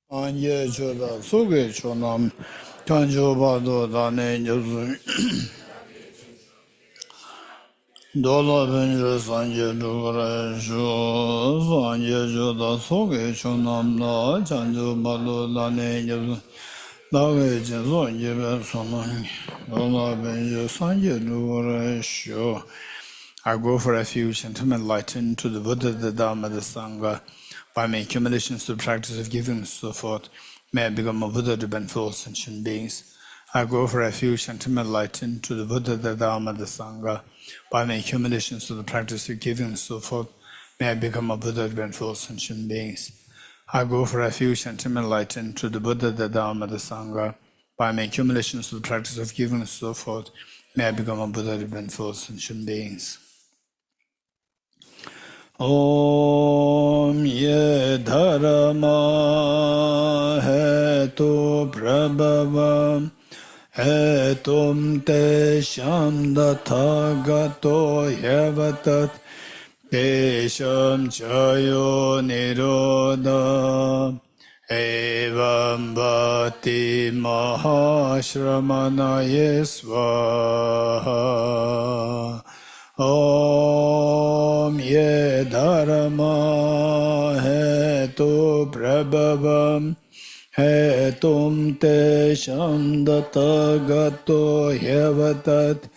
Anye choda suge chonam kanjo bado dane nyozu dola benjo sanje dugara shu sanje choda suge chonam la kanjo bado dane nyozu dage jinso jebe sonam dola benjo sanje dugara shu. I go for refuge and to enlighten to the Buddha, the Dharma, the Sangha, by my accumulations to the practice of giving and so forth, may I become a Buddha to benefit all sentient beings. I go for refuge and to enlighten to the Buddha, the Dharma, the Sangha, by my accumulations to the practice of giving and so forth, may I become a Buddha to benefit all sentient beings. I go for refuge and to enlighten to the Buddha, the Dharma, the Sangha, by my accumulations to the practice of giving and so forth, may I become a Buddha to benefit all sentient beings. Om ye dharma hetu prabhavam hetum te shamdatagato yavatat desham chayo nirodha evam bhati mahashramana yesvaha. Om ye dharma hetu prabhavam hetum te shandata gato yavatat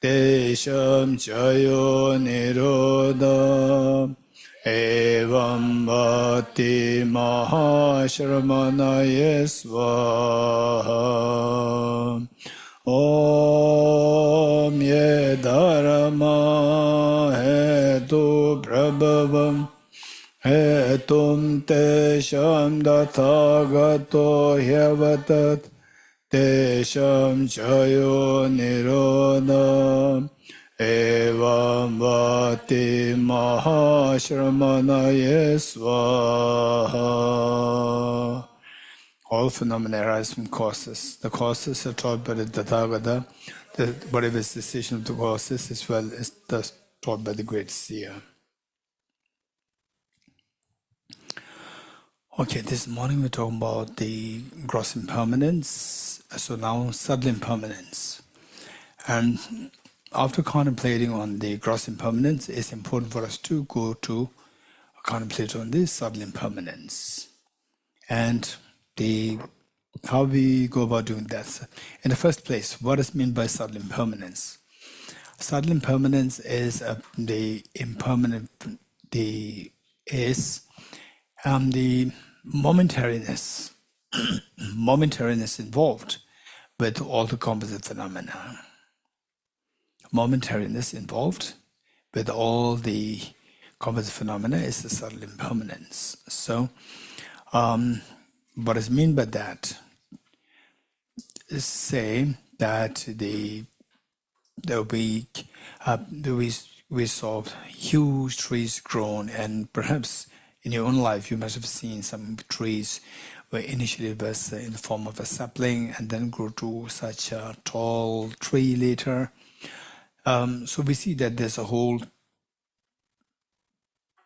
desham chayo nirodha evam bhati mahashramana yesvaha. Om ye dharma hetu prabhavam hetum te shamdatha gato yavatat desham chayo nirodha evam bhati mahashramana yesvaha. All phenomena arise from causes. The causes are taught by the Tathagata. Whatever is the decision of the causes as well as thus taught by the great seer. Okay, this morning we're talking about the gross impermanence. So now subtle impermanence. And after contemplating on the gross impermanence, it's important for us to go to contemplate on the subtle impermanence. And how we go about doing that. In the first place, what is meant by subtle impermanence? Subtle impermanence is the impermanent, the momentariness, momentariness involved with all the composite phenomena. Momentariness involved with all the composite phenomena is the subtle impermanence. So, what is meant by that is say that we saw huge trees grown, and perhaps in your own life you must have seen some trees where initially it was in the form of a sapling and then grew to such a tall tree later. So we see that there's a whole,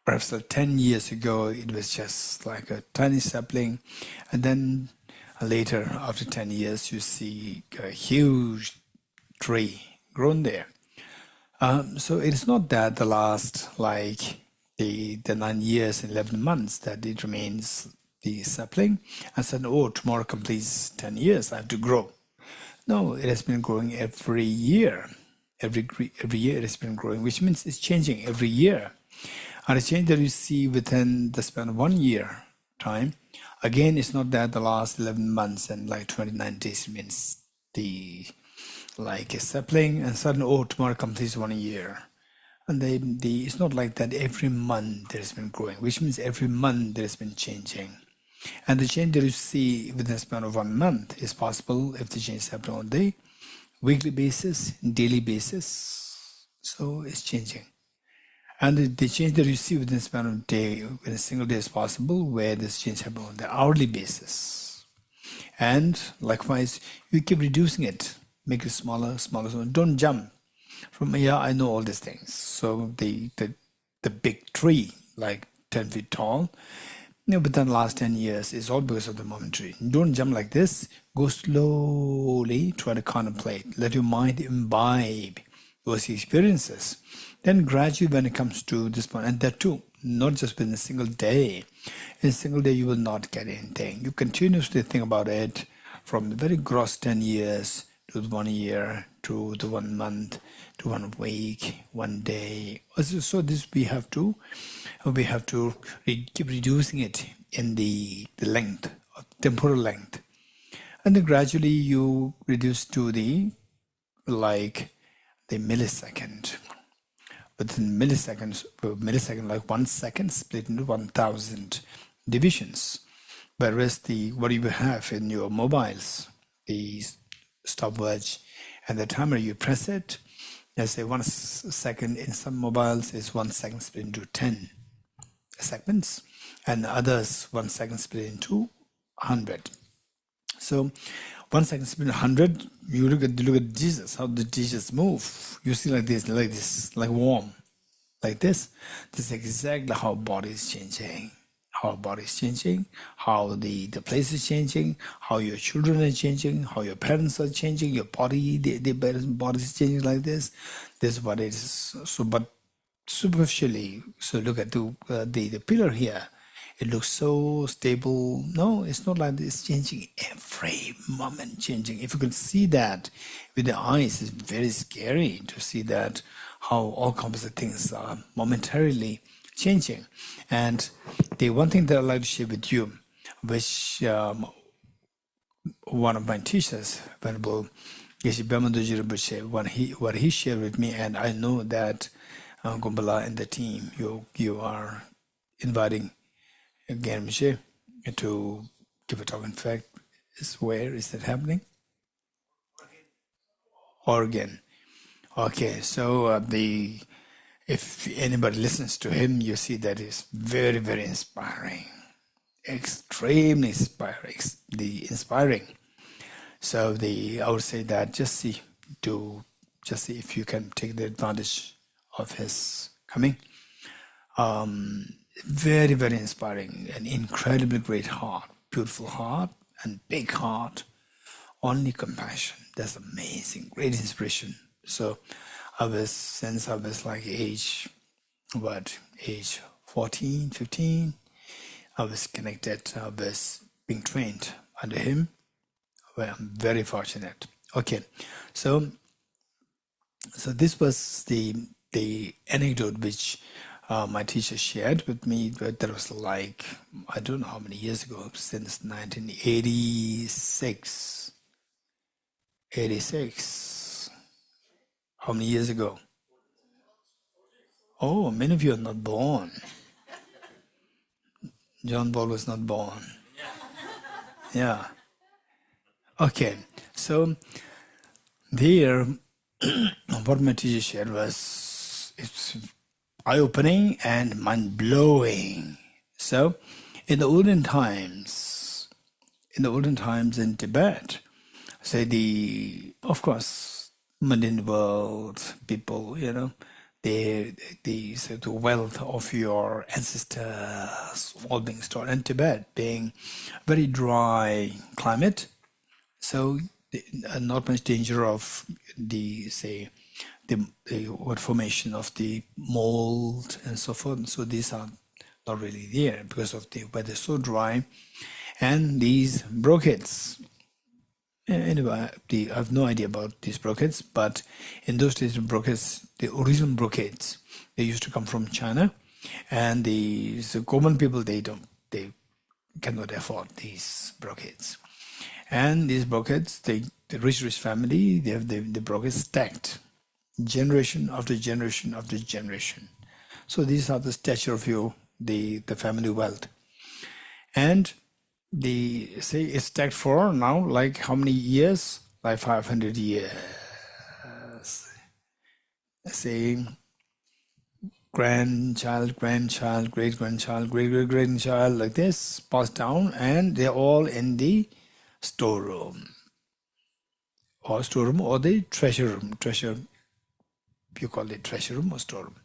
perhaps 10 years ago, it was just like a tiny sapling. And then later, after 10 years, you see a huge tree grown there. So it's not that the last, like the 9 years and 11 months that it remains the sapling and said, oh, tomorrow completes 10 years, I have to grow. No, it has been growing every year. Every year it has been growing, which means it's changing every year. And the change that you see within the span of 1 year time, again, it's not that the last 11 months and like 29 days means like a sapling, and suddenly, oh, tomorrow completes 1 year. And it's not like that. Every month there has been growing, which means every month there has been changing. And the change that you see within the span of 1 month is possible if the change is happening on the weekly basis, daily basis. So it's changing. And the change that you see within the span of a day, in a single day is possible, where this change happens on the hourly basis. And likewise, you keep reducing it, make it smaller, smaller, smaller. Don't jump from, yeah, I know all these things. So the big tree, like 10 feet tall, No, but then last 10 years is all because of the momentary. Don't jump like this. Go slowly, try to contemplate. Let your mind imbibe those experiences. Then gradually when it comes to this point, and that too, not just within a single day. In a single day you will not get anything. You continuously think about it from the very gross 10 years to the 1 year, to the 1 month, to 1 week, 1 day. So this we have to keep reducing it in the length, temporal length. And then gradually you reduce to the millisecond. Within millisecond, like 1 second split into 1,000 divisions. Whereas what you have in your mobiles, the stopwatch and the timer, you press it, let's say 1 second in some mobiles is 1 second split into 10 segments, and others 1 second split into 100. So 1 second split into 100, you look at Jesus, how the Jesus move. You see like this, like warm, like this. This is exactly how body is changing. How our body is changing, how the place is changing, how your children are changing, how your parents are changing, your body, the body is changing like this. This is what it is. So, but superficially, so look at the pillar here. It looks so stable. No, it's not like this. It's changing every moment, changing. If you can see that with the eyes, it's very scary to see that how all composite things are momentarily changing. And the one thing that I'd like to share with you, which one of my teachers, Venerable Geshe Damdul, what he shared with me, and I know that Gumbala and the team, you are inviting Gyudmed to give a talk. In fact, where is that happening? Oregon. Okay, so if anybody listens to him, you see that is very, very inspiring, extremely inspiring. So I would say that just see if you can take the advantage of his coming. Very, very inspiring, an incredibly great heart, beautiful heart, and big heart. Only compassion. That's amazing, great inspiration. So since I was like age 14, 15, I was connected, I was being trained under him. Well, I'm very fortunate. Okay, so this was the anecdote which my teacher shared with me, but that was like, I don't know how many years ago, since 1986. 86. How many years ago? Oh, many of you are not born. John Paul was not born. Yeah. Okay, so there, what my teacher shared was, it's eye-opening and mind-blowing. So, in the olden times in Tibet, say of course, mundane world people, the wealth of your ancestors all being stored, and Tibet being very dry climate, so not much danger of the formation of the mold and so forth. So these are not really there because of the weather so dry, and these brocades. Anyway, I have no idea about these brocades, but in those days, the original brocades, they used to come from China, and the common people, they cannot afford these brocades. And these brocades, the rich family, they have the brocades stacked, generation after generation after generation. So these are the stature of the family wealth. And say it's stacked for now, like how many years? Like 500 years. Say grandchild, great-grandchild, great-great-grandchild, like this, passed down, and they're all in the storeroom. Or the treasure room. You call it treasure room or storeroom.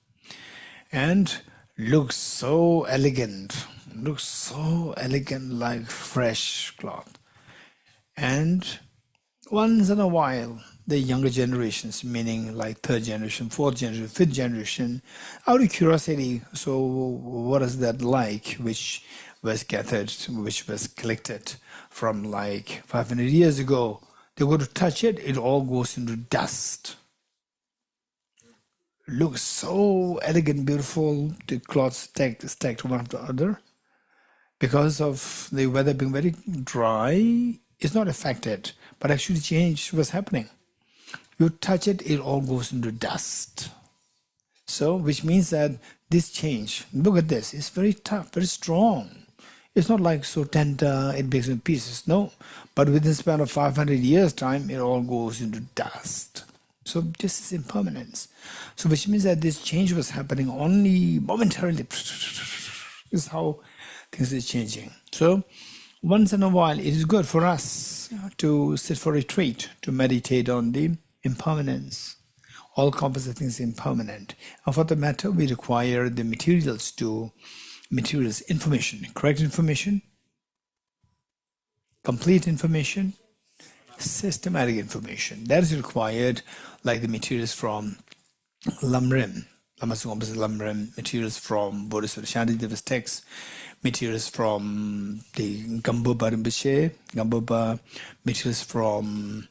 And looks so elegant, looks so elegant, like fresh cloth. And once in a while, the younger generations, meaning like third generation, fourth generation, fifth generation, out of curiosity, so what is that like, which was gathered, which was collected from like 500 years ago? They go to touch it, it all goes into dust. Looks so elegant, beautiful, the cloths stacked one after the other. Because of the weather being very dry, it's not affected, but actually change was happening. You touch it, it all goes into dust. So, which means that this change, look at this, it's very tough, very strong. It's not like so tender, it breaks in pieces, no. But within the span of 500 years' time, it all goes into dust. So this is impermanence. So which means that this change was happening only momentarily. This is how things are changing. So once in a while, it is good for us to sit for retreat, to meditate on the impermanence. All composite things are impermanent. And for the matter, we require the materials, information, correct information, complete information, systematic information. That is required, like the materials from Lamrim, materials from Bodhicitta Shantideva's text, materials from the Gamboba Rinpoche, materials from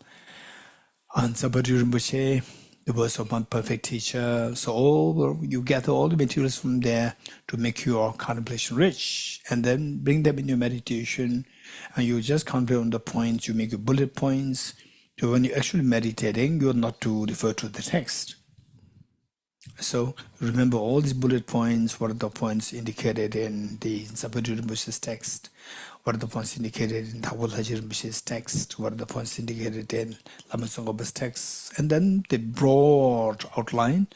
Hunsur Rinpoche, the words of one perfect teacher. So you gather all the materials from there to make your contemplation rich, and then bring them in your meditation, and you just concentrate on the points, you make your bullet points. So when you're actually meditating, you're not to refer to the text. So remember all these bullet points. What are the points indicated in the Sabadu Rinpoche's text? What are the points indicated in Thawul Haji Rinpoche's text? What are the points indicated in Lama Tsongkhapa's text? And then the broad outline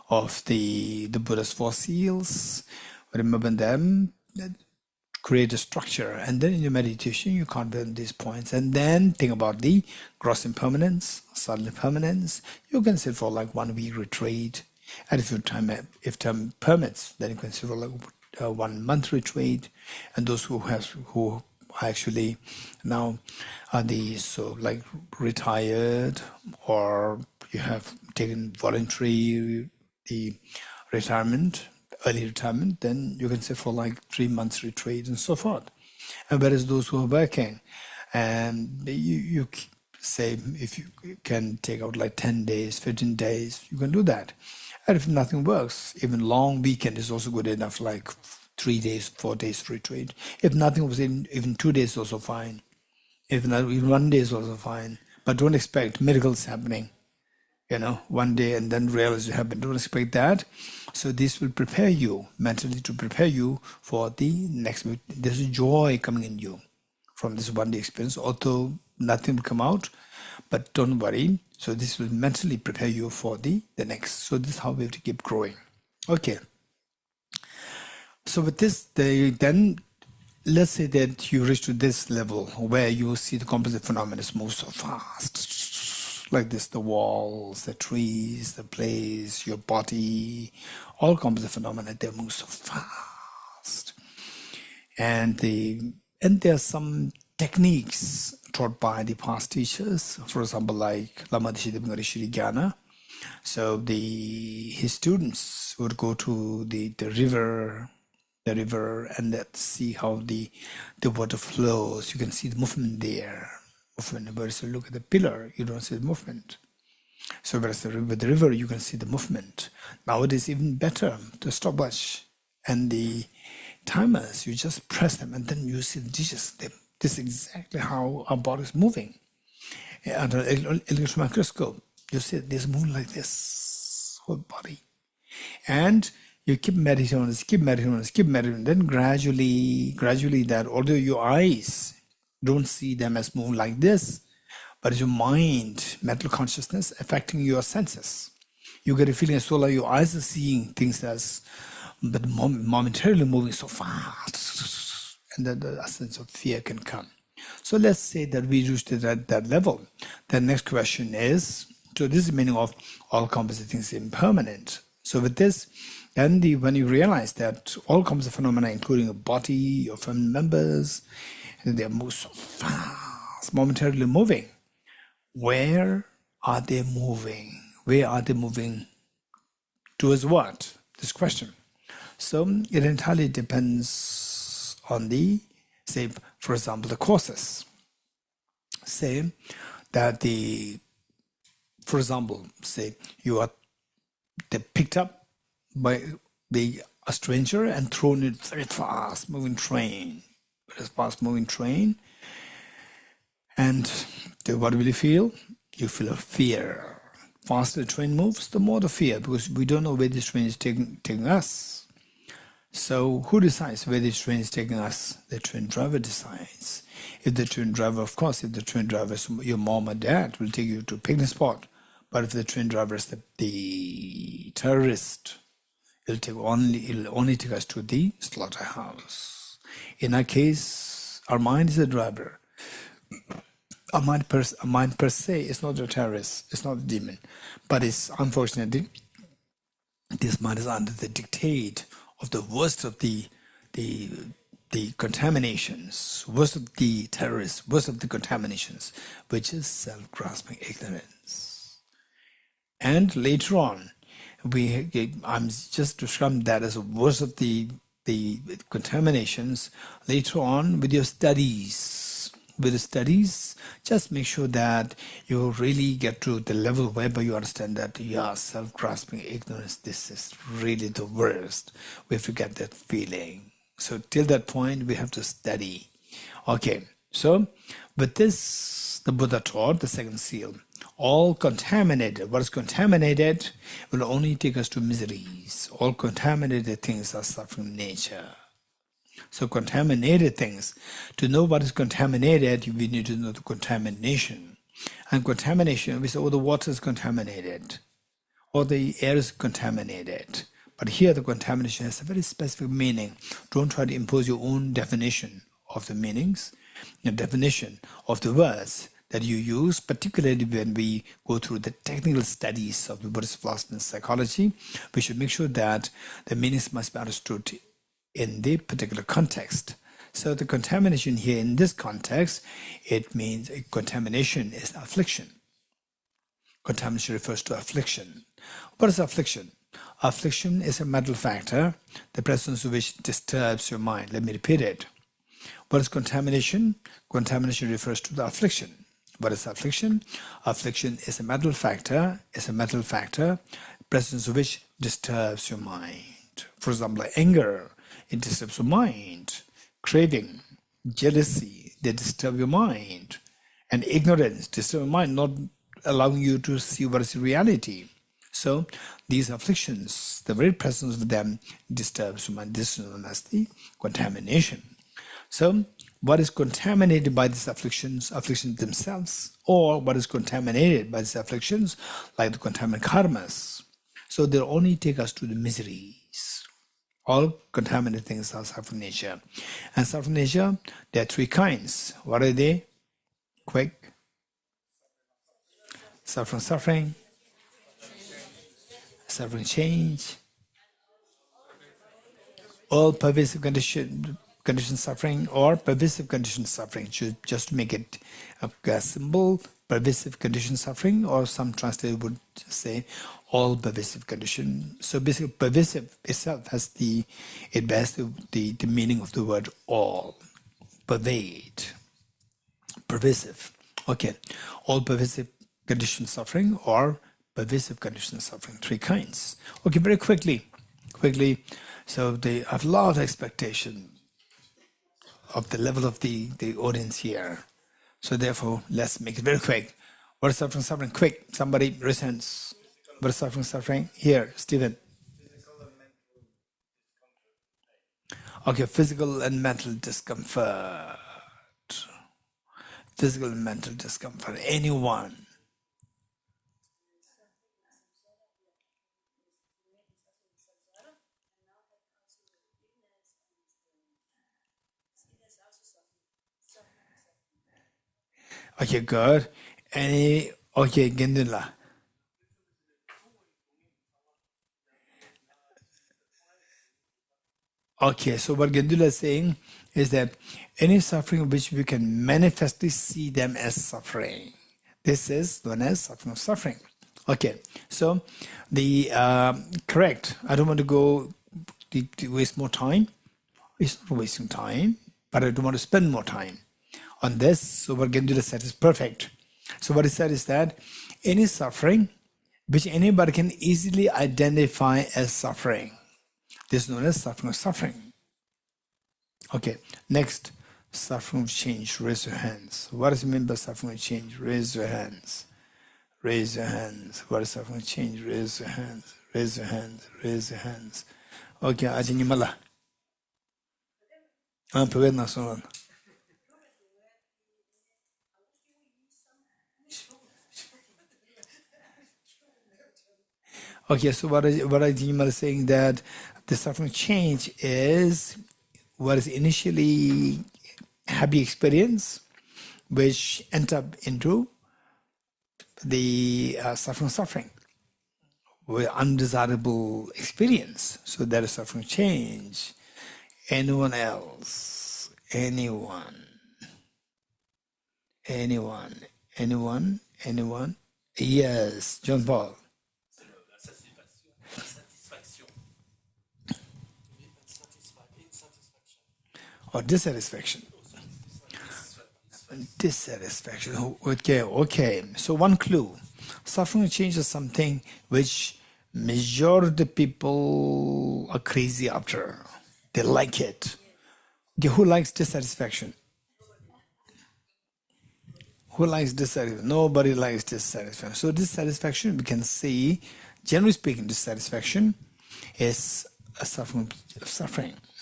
of the Buddha's four seals. Remember them, create a structure, and then in your meditation you contemplate these points, and then think about the gross impermanence, subtle impermanence. You can sit for like 1 week retreat. And if time permits, then you can sit for like 1 month retreat. And those who actually now are like retired, or you have taken voluntary the retirement, early retirement, then you can sit for like 3 months retreat and so forth. And whereas those who are working, and you say if you can take out like 10 days, 15 days, you can do that. And if nothing works, even long weekend is also good enough, like 3 days, 4 days retreat. If nothing was even 2 days is also fine. If not, even 1 day is also fine. But don't expect miracles happening, 1 day and then realize it happened. Don't expect that. So this will prepare you mentally, to prepare you for the next. There's a joy coming in you from this 1 day experience, although nothing will come out, but don't worry. So this will mentally prepare you for the next. So this is how we have to keep growing. Okay. So with this, then let's say that you reach to this level where you see the composite phenomena move so fast, like this, the walls, the trees, the place, your body, all composite phenomena, they move so fast. And there are some techniques taught by the past teachers, for example, like Lama Gyana. So his students would go to the river, and let's see how the water flows. You can see the movement there. Whereas you look at the pillar, you don't see the movement. So whereas with the river, you can see the movement. Nowadays, even better, the stopwatch and the timers, you just press them, and then you see the dishes. This is exactly how our body is moving. Under electron microscope, you see this moving like this, whole body. And you keep meditating on this, keep meditating on this, keep meditating. Then gradually that, although your eyes don't see them as moving like this, but it's your mind, mental consciousness affecting your senses. You get a feeling as though like your eyes are seeing things but momentarily moving so fast, and then a sense of fear can come. So let's say that we reached that level. The next question is, so this is the meaning of all composite things impermanent. So with this, then when you realize that all kinds of phenomena, including your body, your family members, they move so fast, momentarily moving. Where are they moving? Where are they moving? Towards what? This question. So it entirely depends on the, say, for example, the causes. Say that for example, say they picked up by a stranger and thrown in very fast moving train, and what will you feel? You feel a fear. Faster the train moves, the more the fear, because we don't know where this train is taking us. So who decides where this train is taking us? The train driver decides. If the train driver, of course, if the train driver is your mom or dad, will take you to a picnic spot. But if the train driver is the terrorist, it'll only take us to the slaughterhouse. In our case, our mind is the driver. Our mind per se is not a terrorist, it's not a demon, but it's unfortunately this mind is under the dictate of the worst of the contaminations, worst of the terrorists, worst of the contaminations, which is self-grasping ignorance. And later on, I'm just describing that as worst of the contaminations. Later on, with your studies. With the studies, just make sure that you really get to the level whereby you understand that self-grasping ignorance, this is really the worst. We have to get that feeling. So till that point, we have to study. Okay, so with this, the Buddha taught the second seal. All contaminated, what is contaminated will only take us to miseries. All contaminated things are suffering nature. So contaminated things, to know what is contaminated, we need to know the contamination. And contamination, we say, oh, the water is contaminated, or the air is contaminated. But here the contamination has a very specific meaning. Don't try to impose your own definition of the meanings, the definition of the words that you use, particularly when we go through the technical studies of the Buddhist philosophy and psychology. We should make sure that the meanings must be understood in the particular context. So the contamination here in this context, it means contamination is affliction. Contamination refers to affliction. What is affliction? Affliction is a mental factor, the presence of which disturbs your mind. Let me repeat it. What is contamination? Contamination refers to the affliction. What is affliction? Affliction is a mental factor, presence of which disturbs your mind. For example, like anger, it disturbs your mind. Craving, jealousy, they disturb your mind. And ignorance disturbs your mind, not allowing you to see what is reality. So these afflictions, the very presence of them disturbs your mind. This is known as the contamination. So what is contaminated by these afflictions themselves, or what is contaminated by these afflictions, like the contaminated karmas. So they'll only take us to the miseries. All contaminated things are suffering nature. And suffering nature, there are three kinds. What are they? Quick. Suffering, change. All pervasive condition suffering, or pervasive condition suffering. Just to make it a symbol, pervasive condition suffering, or some translators would say all pervasive condition. So basically, pervasive itself has it bears the meaning of the word all. Pervade. Pervasive. Okay. All pervasive condition suffering, or pervasive condition suffering. Three kinds. Okay, very quickly. So they have a lot of expectation of the level of the audience here. So therefore, let's make it very quick. What is suffering? Quick. Somebody resents. What is suffering? Here, Stephen. Okay, physical and mental discomfort. Physical and mental discomfort. Anyone. Okay, good. Okay, Gendula. Okay, so what Gendula is saying is that any suffering which we can manifestly see them as suffering, this is known as suffering of suffering. Okay, so the correct, I don't want to go to waste more time. It's not wasting time, but I don't want to spend more time on this. So what Gendula said is perfect. So what he said is that any suffering which anybody can easily identify as suffering, this is known as suffering of suffering. Okay, next, suffering of change. Raise your hands. What does it mean by suffering of change? Raise your hands. Raise your hands. What is suffering of change? Raise your hands. Raise your hands. Raise your hands. Okay, Ajinimala. I'm prepared now, so on. Okay, so what Ajinimala is saying that the suffering of change is what is initially happy experience, which ends up into the suffering, with undesirable experience. So that is suffering change. Anyone else? Anyone? Yes, John Paul. Or dissatisfaction. Dissatisfaction. Okay. So one clue. Suffering change is something which majority of the people are crazy after. They like it. Okay, who likes dissatisfaction? Who likes dissatisfaction? Nobody likes dissatisfaction. So dissatisfaction, we can see, generally speaking, dissatisfaction is a suffering,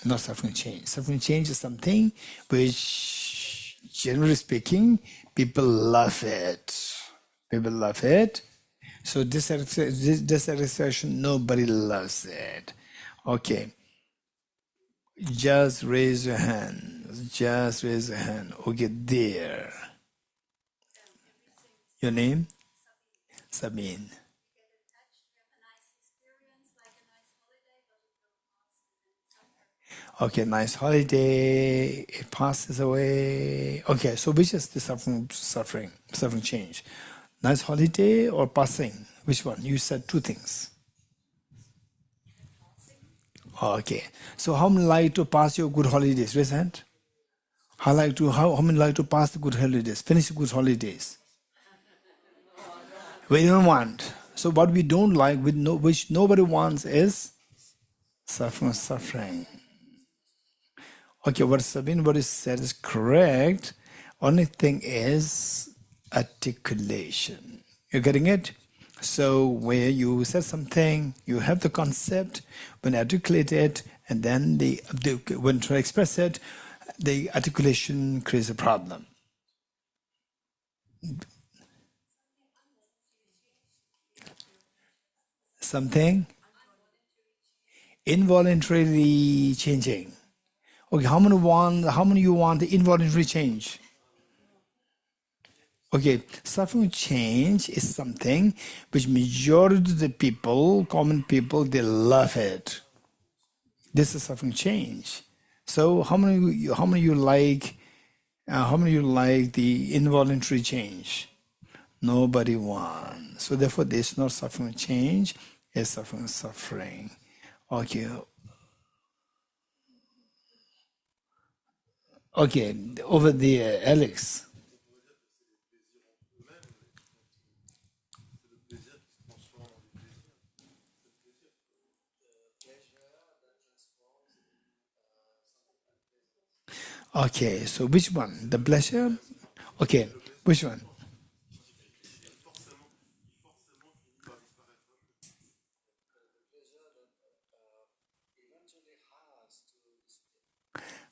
not suffering change. Suffering change is something which, generally speaking, people love it. People love it. So dissatisfaction, nobody loves it. Okay. Just raise your hand. Just raise your hand. Okay, there. Your name? Sabine. Okay, nice holiday. It passes away. Okay, so which is the suffering change? Nice holiday or passing? Which one? You said two things. Okay, so how many like to pass your good holidays? Raise hand. How many like to pass the good holidays? Finish the good holidays. We don't want. So what we don't like, which nobody wants, is suffering. Okay, what Sabine what is said is correct. Only thing is articulation. You're getting it? So where you said something, you have the concept, when articulate it, and then when to express it, the articulation creates a problem. Something involuntarily changing. Okay, how many you want the involuntary change? Okay, suffering change is something which majority of the people, common people, they love it. This is suffering change. So how many you like the involuntary change? Nobody wants. So therefore, this is not suffering change, it's suffering. Okay. Okay, over there, Alex. Okay, so which one? The pleasure? Okay, which one?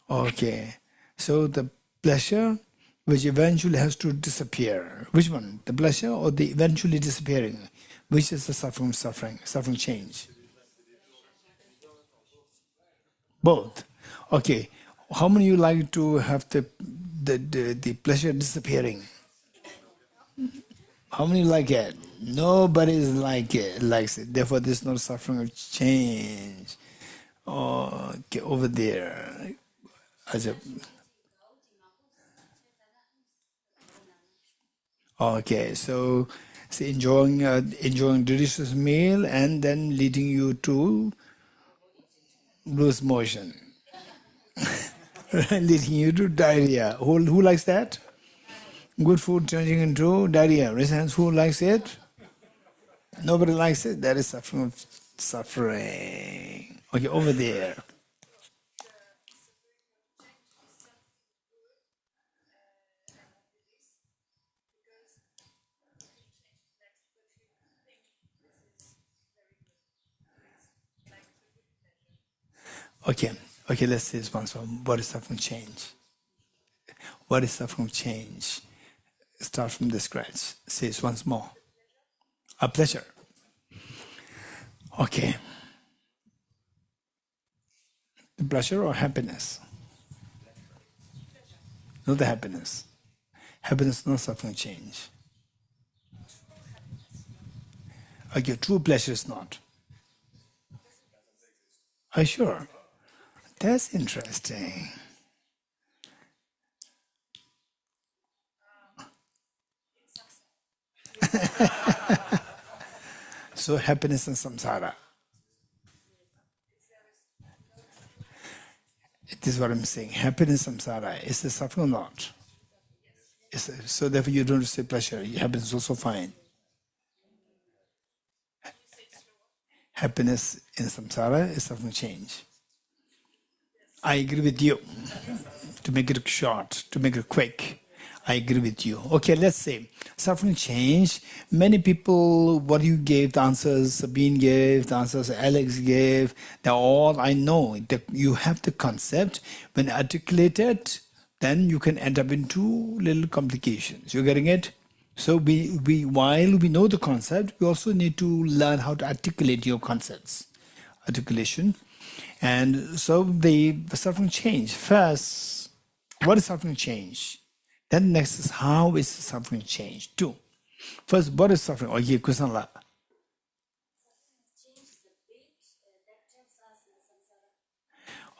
Okay, so the pleasure which eventually has to disappear. Which one? The pleasure or the eventually disappearing? Which is the suffering change? Both. Okay, how many you like to have the pleasure disappearing? How many like it? Nobody likes it. Therefore, there's no suffering of change. Okay, over there. Okay, so enjoying delicious meal and then leading you to loose motion, leading you to diarrhea. Who likes that? Good food changing into diarrhea. Raise hands. Who likes it? Nobody likes it. That is suffering. Suffering. Okay, over there. Okay, okay. Let's see this once more. What is suffering change? What is suffering change? Start from the scratch. Say it once more. A pleasure. Okay. The pleasure or happiness? Not the happiness. Happiness, not suffering change. Okay, true pleasure is not. Are you sure? That's interesting. So happiness and samsara. This is what I'm saying. Happiness samsara. Is the suffering or not? So therefore you don't say pleasure. Happiness is also fine. Happiness in samsara is suffering change. I agree with you. To make it short, to make it quick, I agree with you. Okay, let's say suffering change. Many people, what you gave, the answers Sabine gave, the answers Alex gave, they're all I know. You have the concept. When articulated, then you can end up into little complications. You're getting it? So while we know the concept, we also need to learn how to articulate your concepts. Articulation. And so the suffering change. First, what is suffering change? Then next is how is suffering change? Two. First, what is suffering? Oh, yeah, Kusanla.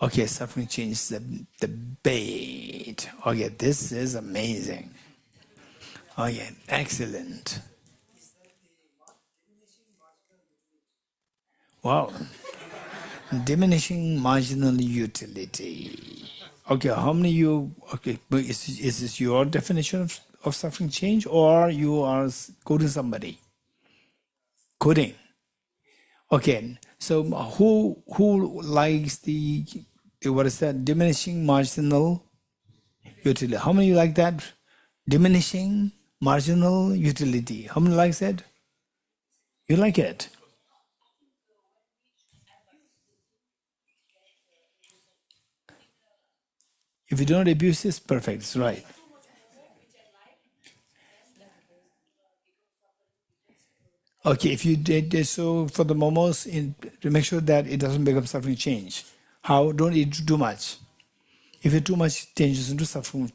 Okay, suffering change is the bait. Okay, this is amazing. Okay, excellent. Wow. Diminishing marginal utility. Okay, how many you, okay, but is this your definition of suffering change or you are quoting somebody? Quoting. Okay, so who likes the, what is that, diminishing marginal utility? How many like that? Diminishing marginal utility. How many likes that? You like it? If you don't abuse, it's perfect. It's right. Okay, if you did so for the momos, to make sure that it doesn't become suffering change. How? Don't eat too much. If you too much, it changes into suffering.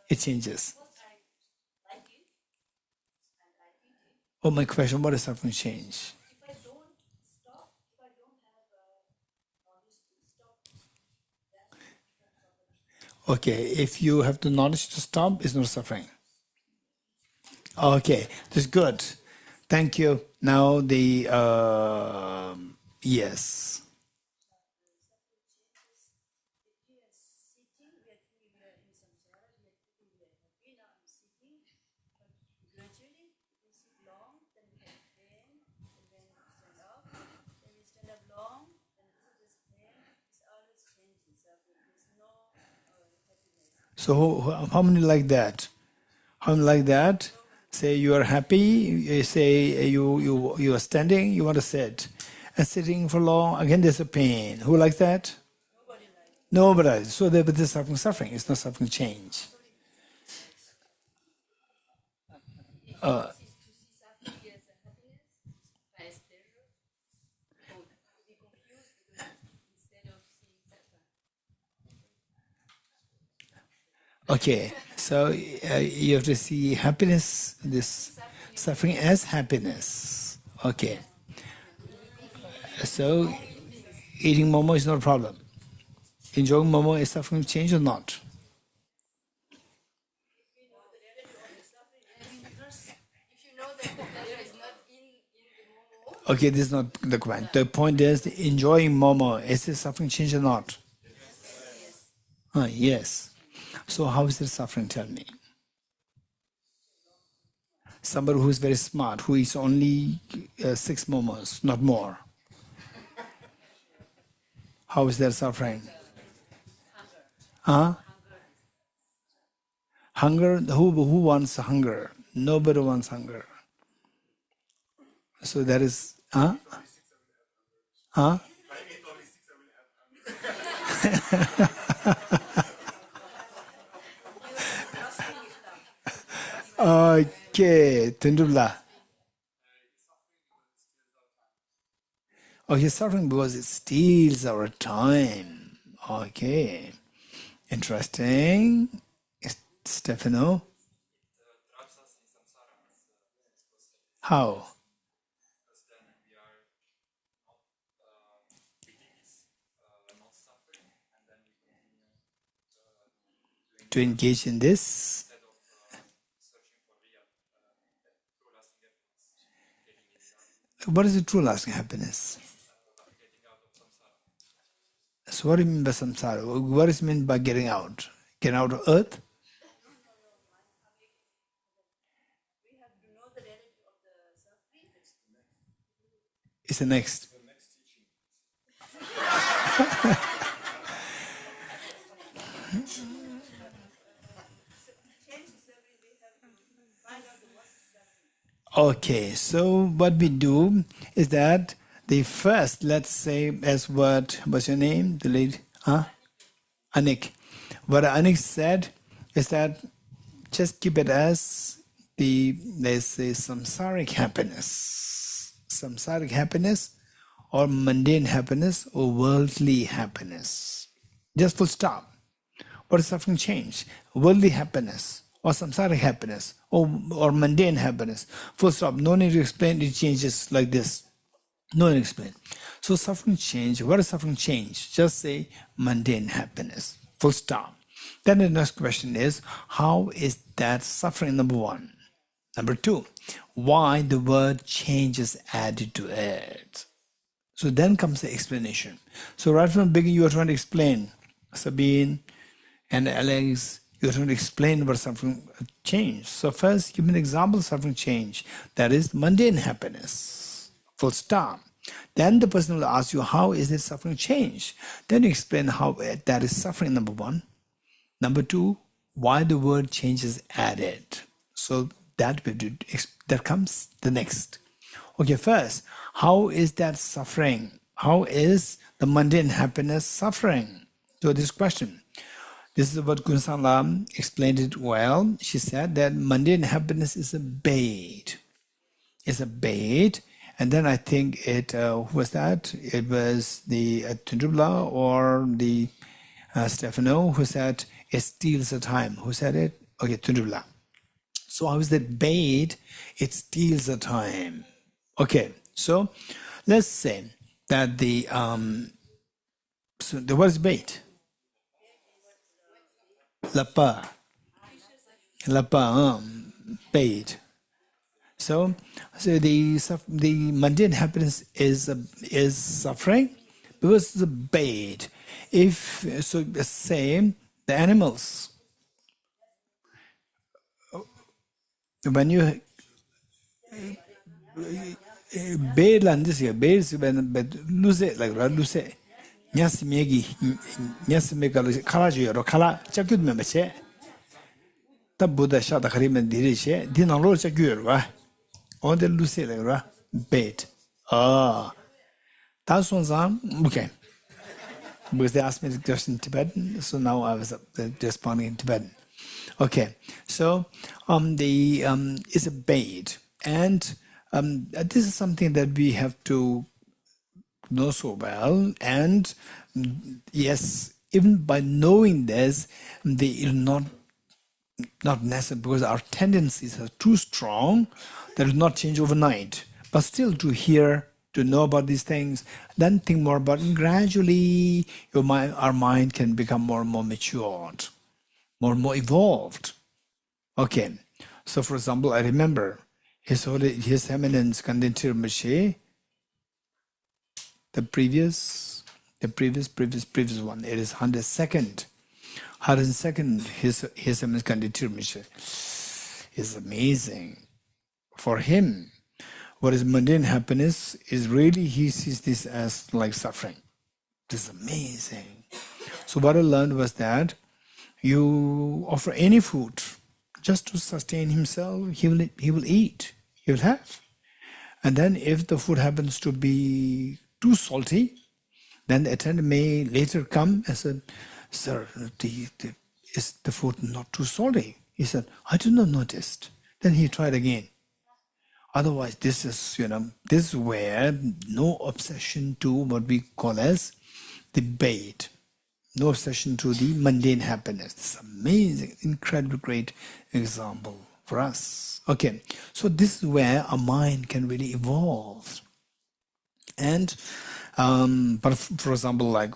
It changes. Oh, my question, what is suffering change? Okay, if you have the knowledge to stop, it's not suffering. Okay, that's good. Thank you. Now the, yes. So how many like that? How many like that? Say you are happy. Say you are standing. You want to sit, and sitting for long. Again, there's a pain. Who likes that? Nobody. So there, but there's suffering. It's not suffering change. Okay, so you have to see happiness, this suffering as happiness. Okay, so Eating momo is not a problem. Enjoying momo is suffering change or not? Okay, this is not the point. The point is, enjoying momo, is it suffering change or not? Yes. So how is it suffering? Tell me. Somebody who is very smart, who eats only 6 momos, not more. How is that suffering? Hunger? Who wants hunger? Nobody wants hunger. So that is... Okay, Tendula. Oh, he's suffering because it steals our time. Okay. Interesting. Stefano? How? To engage in this? What is the true lasting happiness? So what do you mean by samsara? What is meant by getting out? Getting out of earth? It's the next. Okay, so what we do is that the first, let's say, as what's your name? The lady? Anik. What Anik said is that just keep it as there's a samsaric happiness. Samsaric happiness or mundane happiness or worldly happiness. Just full stop. What is suffering change? Worldly happiness or samsaric happiness or mundane happiness. Full stop. No need to explain. It changes like this. No need to explain. So suffering change. What is suffering change? Just say mundane happiness. Full stop. Then the next question is, how is that suffering? Number one. Number two, why the word change is added to it. So then comes the explanation. So right from the beginning, you are trying to explain, Sabine and Alex, you're trying to explain what suffering change. So first, give me an example of suffering change. That is mundane happiness. Full stop. Then the person will ask you, how is it suffering change? Then you explain how that is suffering, number one. Number two, why the word change is added. So that comes the next. Okay, first, how is that suffering? How is the mundane happiness suffering? So this question. This is what Gunsan Lam explained it well. She said that mundane happiness is a bait. It's a bait. And then I think it, who was that? It was the Tundubla or the Stefano who said it steals the time. Who said it? Okay, Tundubla. So how is that bait? It steals the time. Okay, so let's say that the what is bait? Lapa, bait. So the mundane happiness is suffering because it's a bait. If so, say the animals. When you bear land this year, bears when lose it like lose it. Nyas megi, nyas megalo kalaji or kala chakud membeche. The Buddha shot the Hariman Dirishe, Dina Rocha Gurva, or the Lucy like bait. That's one okay. Because they asked me the question in Tibetan, so now I was responding in Tibetan. Okay, so it's a bait, and this is something that we have to know so well. And yes, even by knowing this, they will not necessary because our tendencies are too strong that will not change overnight. But still, to to know about these things, then think more about it. And gradually, our mind can become more and more matured, more and more evolved. Okay, so for example, I remember His Eminence Kandentir Moshe, the previous one. It is 102nd. 102nd, His Eminence Kandentir Moshe is amazing. For him, what is mundane happiness is really, he sees this as like suffering. This is amazing. So what I learned was that you offer any food just to sustain himself, he will eat, he will have. And then if the food happens to be too salty, then the attendant may later come and say, "Sir, is the food not too salty?" He said, "I did not notice." Then he tried again. Otherwise, this is where no obsession to what we call as the bait, no obsession to the mundane happiness. This is amazing, incredibly great example for us. Okay, so this is where our mind can really evolve. And but for example, like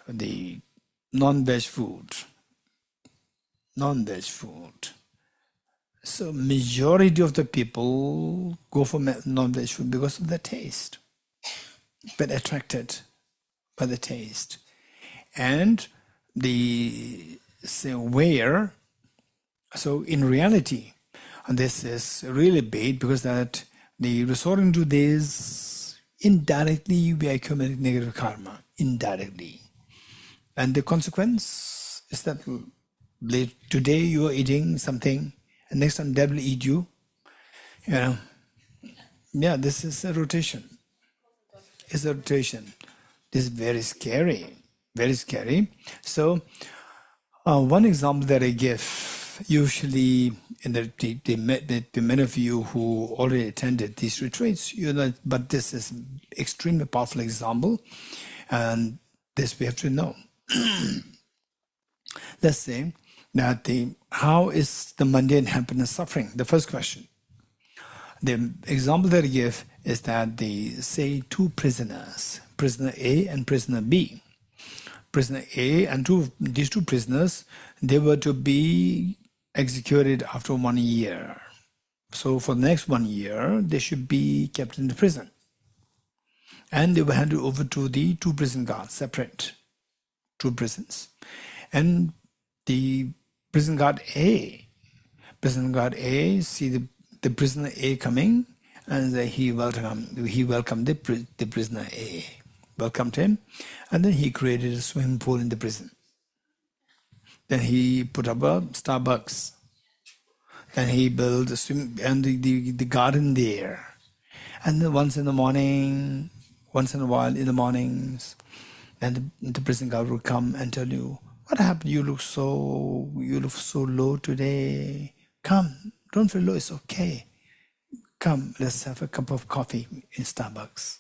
the non-veg food. So majority of the people go for non-veg food because of the taste, but attracted by the taste. And so in reality, and this is really bad, because that the resorting to this, indirectly we accumulate negative karma, indirectly. And the consequence is that today you are eating something, and next time that will eat you. Yeah, this is a rotation. It's a rotation. This is very scary, very scary. So one example that I give, usually in the many of you who already attended these retreats, but this is extremely powerful example, and this we have to know. Let's say that how is the mundane happiness suffering? The first question. The example that I give is that they say two prisoners, prisoner A and prisoner B. Prisoner A and these two prisoners, they were to be executed after 1 year. So for the next 1 year, they should be kept in the prison. And they were handed over to the two prison guards, separate, two prisons. And the prison guard A see the prisoner A coming, and he welcomed the prisoner A, welcomed him, and then he created a swimming pool in the prison. Then he put up a Starbucks. Then he built a swim and the garden there. And then once in a while in the mornings, then the prison guard will come and tell you, "What happened? You look so low today. Come, don't feel low, it's okay. Come, let's have a cup of coffee in Starbucks."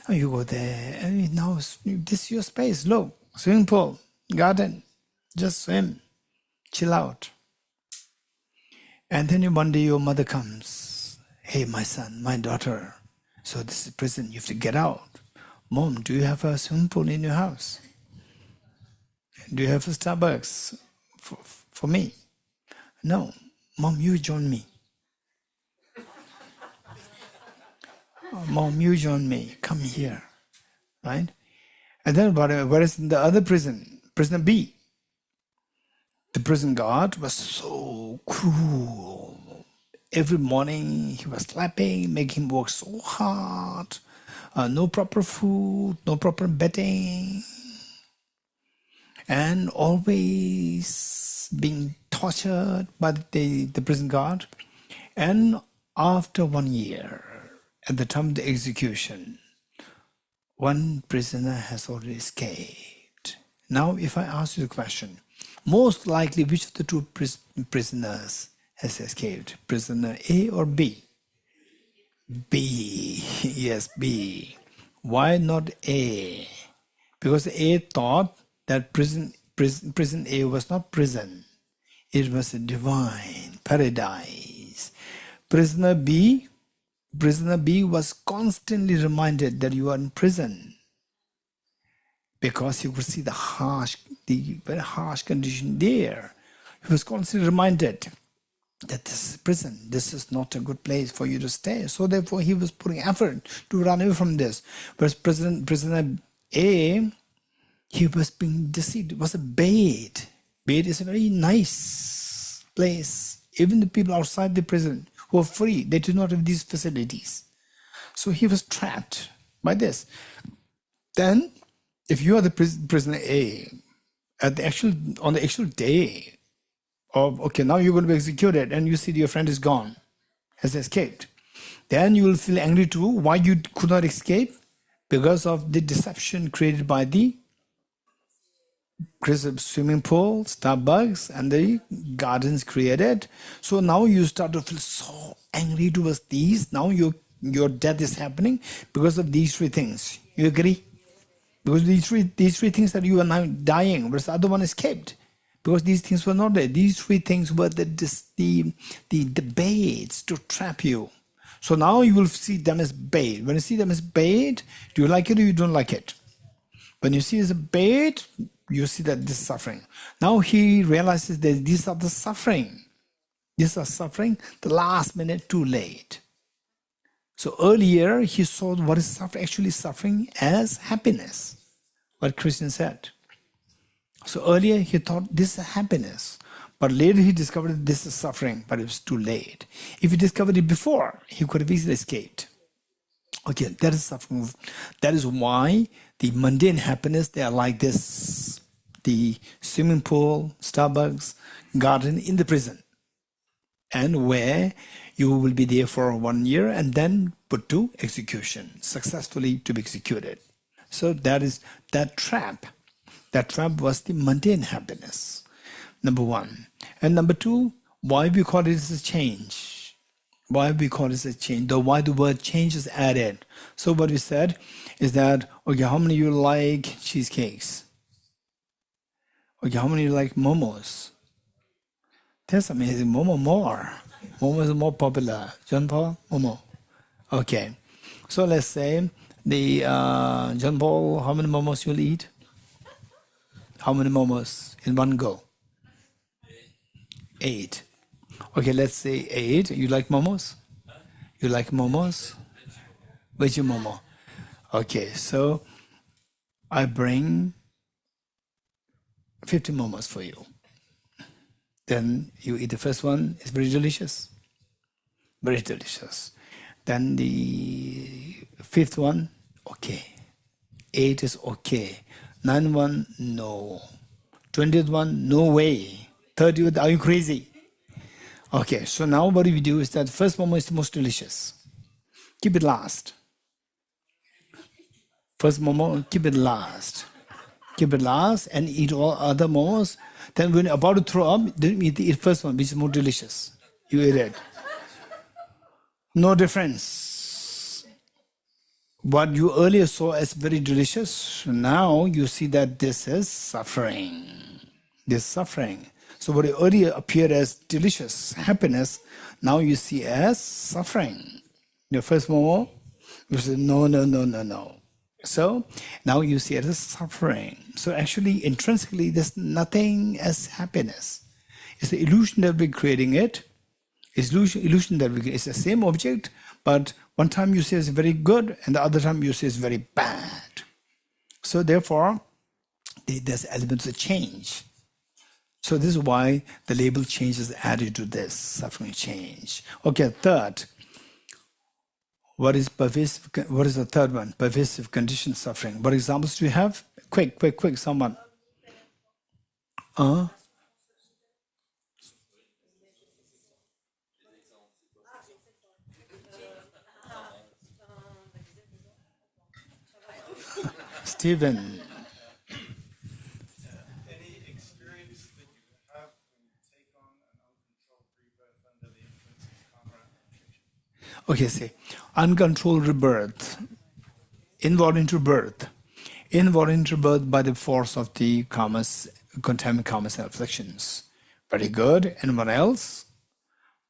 And you go there, and now this is your space. Look, swimming pool, garden, just swim, chill out. And then one day your mother comes. "Hey, my son, my daughter, so this is prison, you have to get out. Mom, do you have a swimming pool in your house? Do you have a Starbucks for me?" "No." "Mom, you join me." "Mom, you join me. Come here." Right? And then whereas in the other prison, prisoner B, the prison guard was so cruel. Every morning he was slapping, making him work so hard. No proper food, no proper bedding. And always being tortured by the prison guard. And after 1 year, at the time of the execution, one prisoner has already escaped. Now, if I ask you the question, most likely which of the two prisoners has escaped? Prisoner A or B? B. Yes, B. Why not A? Because A thought that prison A was not prison. It was a divine paradise. Prisoner B Prisoner B was constantly reminded that you are in prison, because he could see the very harsh condition there. He was constantly reminded that this is prison. This is not a good place for you to stay. So therefore, he was putting effort to run away from this. Whereas prisoner A, he was being deceived. It was a bait. Bait is a very nice place. Even the people outside the prison who are free, they do not have these facilities. So he was trapped by this. Then, if you are the prisoner A, on the actual day of, okay, now you're going to be executed, and you see your friend is gone, has escaped, then you will feel angry too. Why you could not escape? Because of the deception created by the swimming pool, Starbucks, and the gardens created. So now you start to feel so angry towards these. Now your death is happening because of these three things. You agree? Because these three things that you are now dying, whereas the other one escaped. Because these things were not there. These three things were the baits to trap you. So now you will see them as bait. When you see them as bait, do you like it or you don't like it? When you see it as a bait, you see that this is suffering. Now he realizes that these are the suffering. These are suffering, the last minute too late. So earlier he saw what is actually suffering as happiness, what Krishna said. So earlier he thought this is happiness, but later he discovered that this is suffering, but it was too late. If he discovered it before, he could have easily escaped. Okay, that is suffering. That is why the mundane happiness, they are like this. The swimming pool, Starbucks, garden in the prison. And where you will be there for 1 year and then put to execution, successfully to be executed. So that is that trap. That trap was the mundane happiness, number one. And number two, why we call it as a change. Why we call it a change, why the word change is added. So what we said is that, okay, how many of you like cheesecakes? Okay, how many of you like momos? That's amazing. Momo more. Momo is more popular. John Paul, Momo. Okay. So let's say the John Paul, how many momos you'll eat? How many momos in one go? 8. Okay, let's say 8. You like momos? You like momos? Which momo? Okay, so I bring 50 momos for you. Then you eat the first one. It's very delicious. Very delicious. Then the 5th one, okay. 8 is okay. 9th one, no. 20th one, no way. 30th, are you crazy? Okay, so now what we do is that the first momo is the most delicious. Keep it last. First momo, keep it last. Keep it last and eat all other momos. Then when you're about to throw up, then eat the first one, which is more delicious. You eat it. No difference. What you earlier saw as very delicious, now you see that this is suffering. This suffering. So what earlier appeared as delicious, happiness, now you see as suffering. The first momo, you say, no, no, no, no, no. So now you see it as suffering. So actually, intrinsically, there's nothing as happiness. It's the illusion that we're creating it. It's illusion that it's the same object, but one time you say it's very good, and the other time you say it's very bad. So therefore, there's elements of change. So this is why the label change is added to this, suffering change. Okay, third. What is pervasive? What is the third one? Pervasive conditioned suffering. What examples do you have? Quick, someone. Stephen. Any experience that you have when you take on an uncontrolled rebirth under the influence of karma? Okay, see, uncontrolled rebirth, involuntary birth. Involuntary birth by the force of the karmas, contaminant karmas and afflictions. Very good. And what else?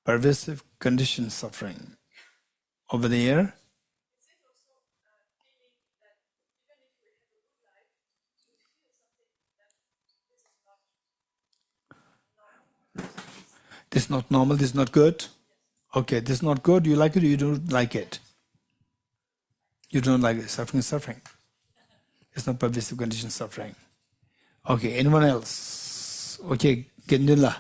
Pervasive conditioned suffering. over there. This is not normal, this is not good. Okay, this is not good, you like it or you don't like it? You don't like it. Suffering is suffering. It's not pervasive condition suffering. Okay, anyone else? Okay, Gendula.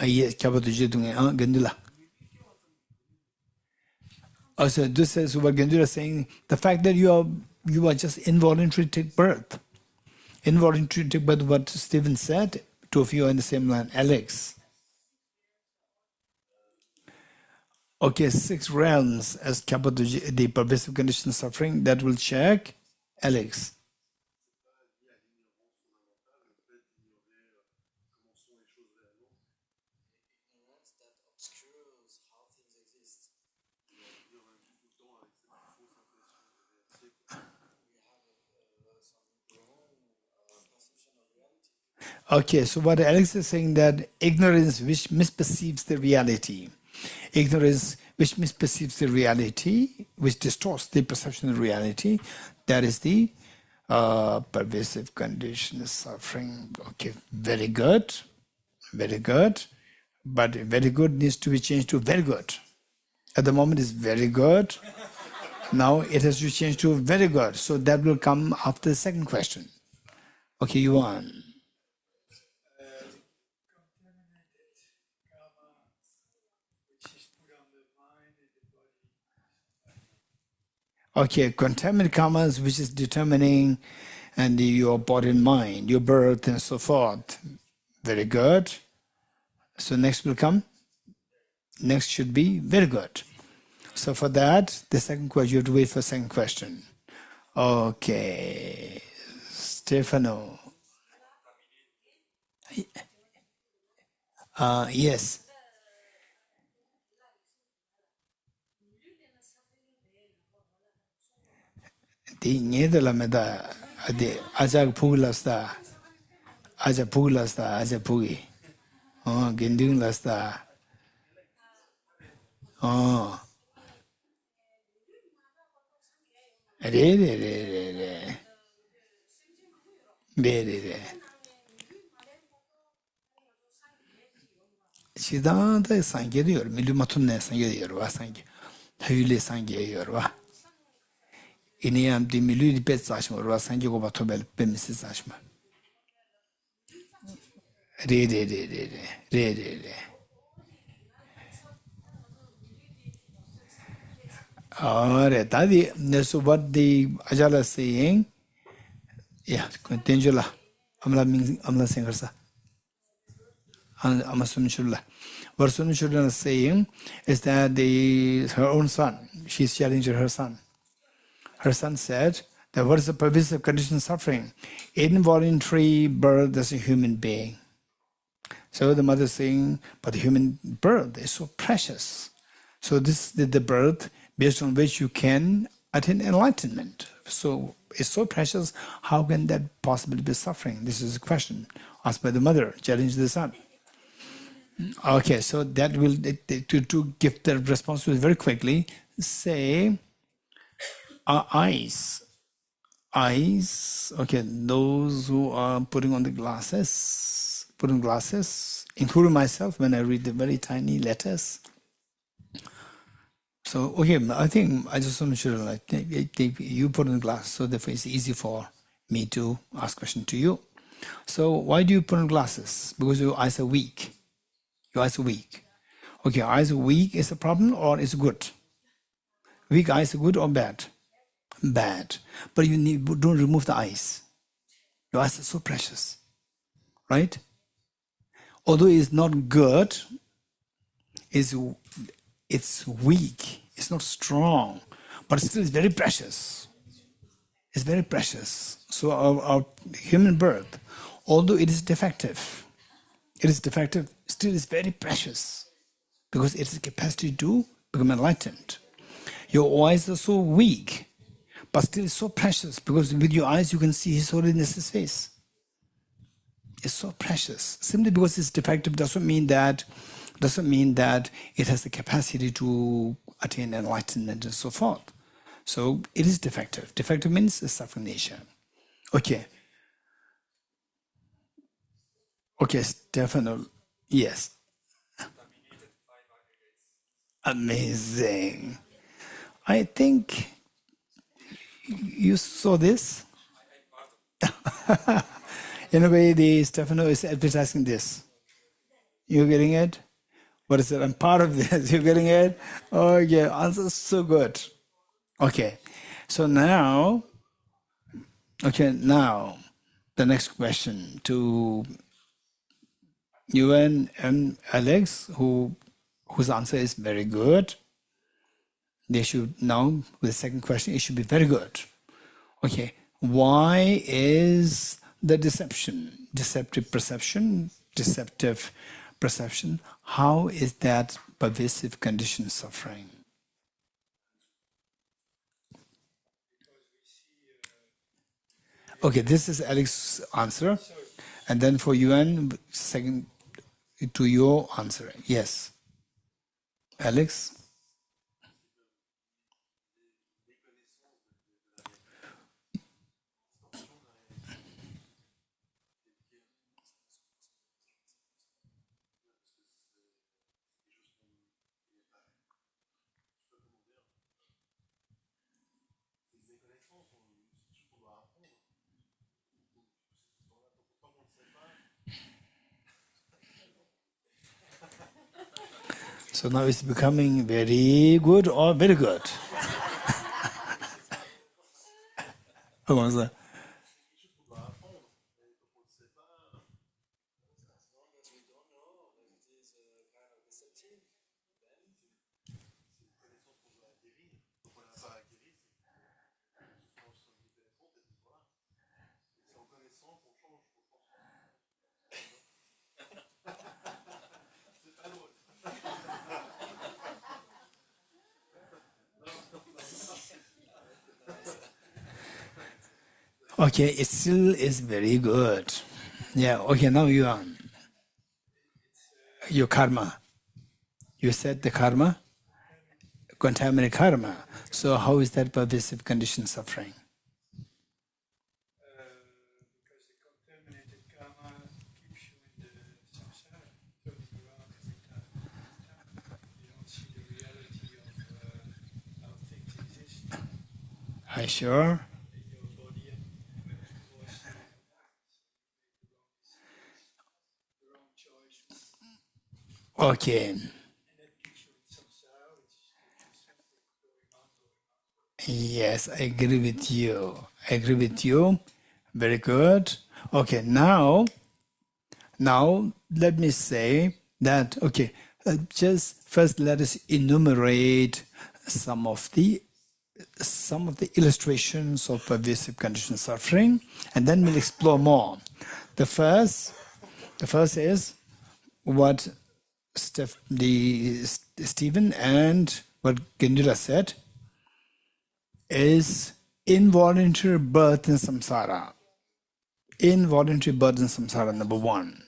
Yes, Gendula. Also, this is what Gendula is saying. The fact that you are just involuntary take birth. Involuntary take birth, what Stephen said, two of you are in the same line. Alex. Okay, 6 realms as the pervasive condition suffering, that will check. Alex. Okay, so what Alex is saying, that ignorance which misperceives the reality, ignorance which misperceives the reality, which distorts the perception of reality, that is the pervasive condition of suffering. Okay, very good, very good. But very good needs to be changed to very good. At the moment it's very good. Now it has to change to very good. So that will come after the second question. Okay, you on. Okay, contaminated karmas, which is determining and your body and mind, your birth and so forth. Very good. So next will come. Next should be very good. So for that, the second question, you have to wait for the second question. Okay, Stefano. Yes. The Nedala Meda, the Ajak Pugulasta, Aja Pugulasta, Aja Pugi. Oh, Gending Lasta. Oh. Re. Shidanta Sange diyor, Milimatun Sange diyor, Sange. Hayule Sange diyor. İneyam di milü di pet saçma, Sange go batobel pemisi saçma. Re. Alright, so what the Ajala is saying, yeah, continue. Amla Singersa. Amasunchula. What Sunchula is saying is that her own son, she's challenging her son. Her son said that what is the pervasive condition suffering? Involuntary birth as a human being. So the mother is saying, but the human birth is so precious. So this is the birth based on which you can attain enlightenment. So it's so precious, how can that possibly be suffering? This is a question asked by the mother, challenged the son. Okay, so that will, to give the response to it very quickly, say, eyes, okay, those who are putting on the glasses, including myself when I read the very tiny letters. So, okay, I think I just want to show, like, you put on the glass, so therefore it's easy for me to ask question to you. So, why do you put on glasses? Because your eyes are weak. Your eyes are weak. Okay, eyes are weak is a problem or is good? Weak eyes are good or bad? Bad. But you don't remove the eyes. Your eyes are so precious, right? Although it's not good, it's weak, it's not strong, but still it's very precious. It's very precious. So our human birth, although it is defective, still is very precious because it has the capacity to become enlightened. Your eyes are so weak, but still so precious because with your eyes you can see His Holiness's face. It's so precious. Simply because it's defective doesn't mean that doesn't mean that it has the capacity to attain enlightenment and so forth. So it is defective. Defective means a suffering nature. Okay. Okay, Stefano. Yes. Amazing. I think you saw this. In a way, the Stefano is advertising this. You're getting it? What is it? I'm part of this. You're getting it? Oh, yeah. Answer so good. Okay. So now, now the next question to you and Alex, whose answer is very good. They should now, with the second question, it should be very good. Okay. Why is the deceptive perception, how is that pervasive condition suffering? Okay, this is Alex's answer. And then for Yuan, second to your answer. Yes. Alex? So now it's becoming very good or very good? Comment ça? Okay, it still is very good. Yeah, okay, now you are. Your karma. You said the karma? Contaminated karma. So how is that pervasive condition suffering? Because the contaminated karma keeps you in the samsara, turning around every time. You don't see the reality of how things exist. Are you sure? In your body and when it was the wrong choice. Okay. And that keeps you in samsara, which is something going on. Yes, I agree with you. I agree with you. Very good. Okay, now let me say that, okay, just first let us enumerate some of the illustrations of pervasive condition suffering, and then we'll explore more. The first is what Stephen and what Gendura said is involuntary birth in samsara. Involuntary birth in samsara, number one.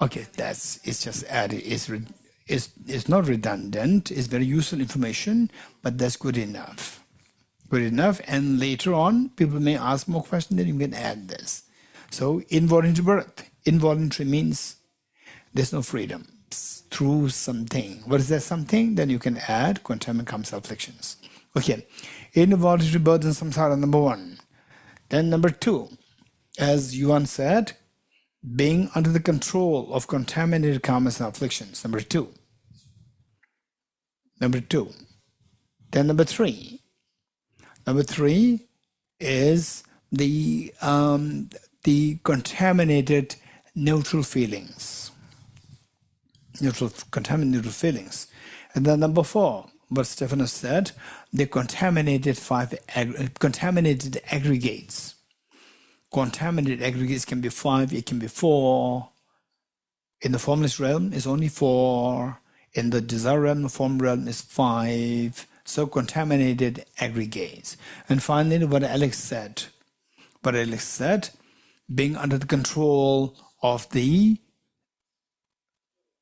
Okay, it's just added. It's not redundant. It's very useful information, but that's good enough. Good enough. And later on, people may ask more questions, then you can add this. So involuntary birth. Involuntary means there's no freedom through something. What is that something? Then you can add contaminant karmic afflictions. Okay. Involuntary birth in samsara, number one. Then number two, as Yuan said, being under the control of contaminated karmas and afflictions. Number two. Then number three. Number three is the contaminated neutral feelings. Contaminated neutral feelings. And then number four, what Stephanus said, the contaminated aggregates. Contaminated aggregates can be 5, it can be 4. In the formless realm, it's only 4. In the desire realm, the form realm is 5. So contaminated aggregates. And finally, what Alex said, being under the control of the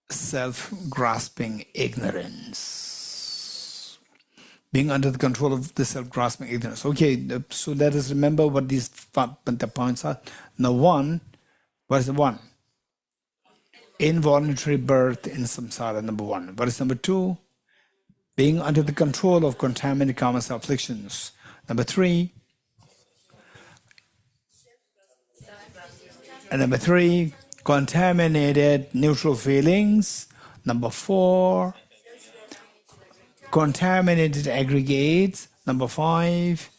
self-grasping ignorance. Being under the control of the self-grasping ignorance. Okay, so let us remember what these the points are. Now, one, what is the one? Involuntary birth in samsara, number one. What is number two? Being under the control of contaminated karmas afflictions. Number three. And number three, contaminated neutral feelings. Number four, contaminated aggregates. Number five,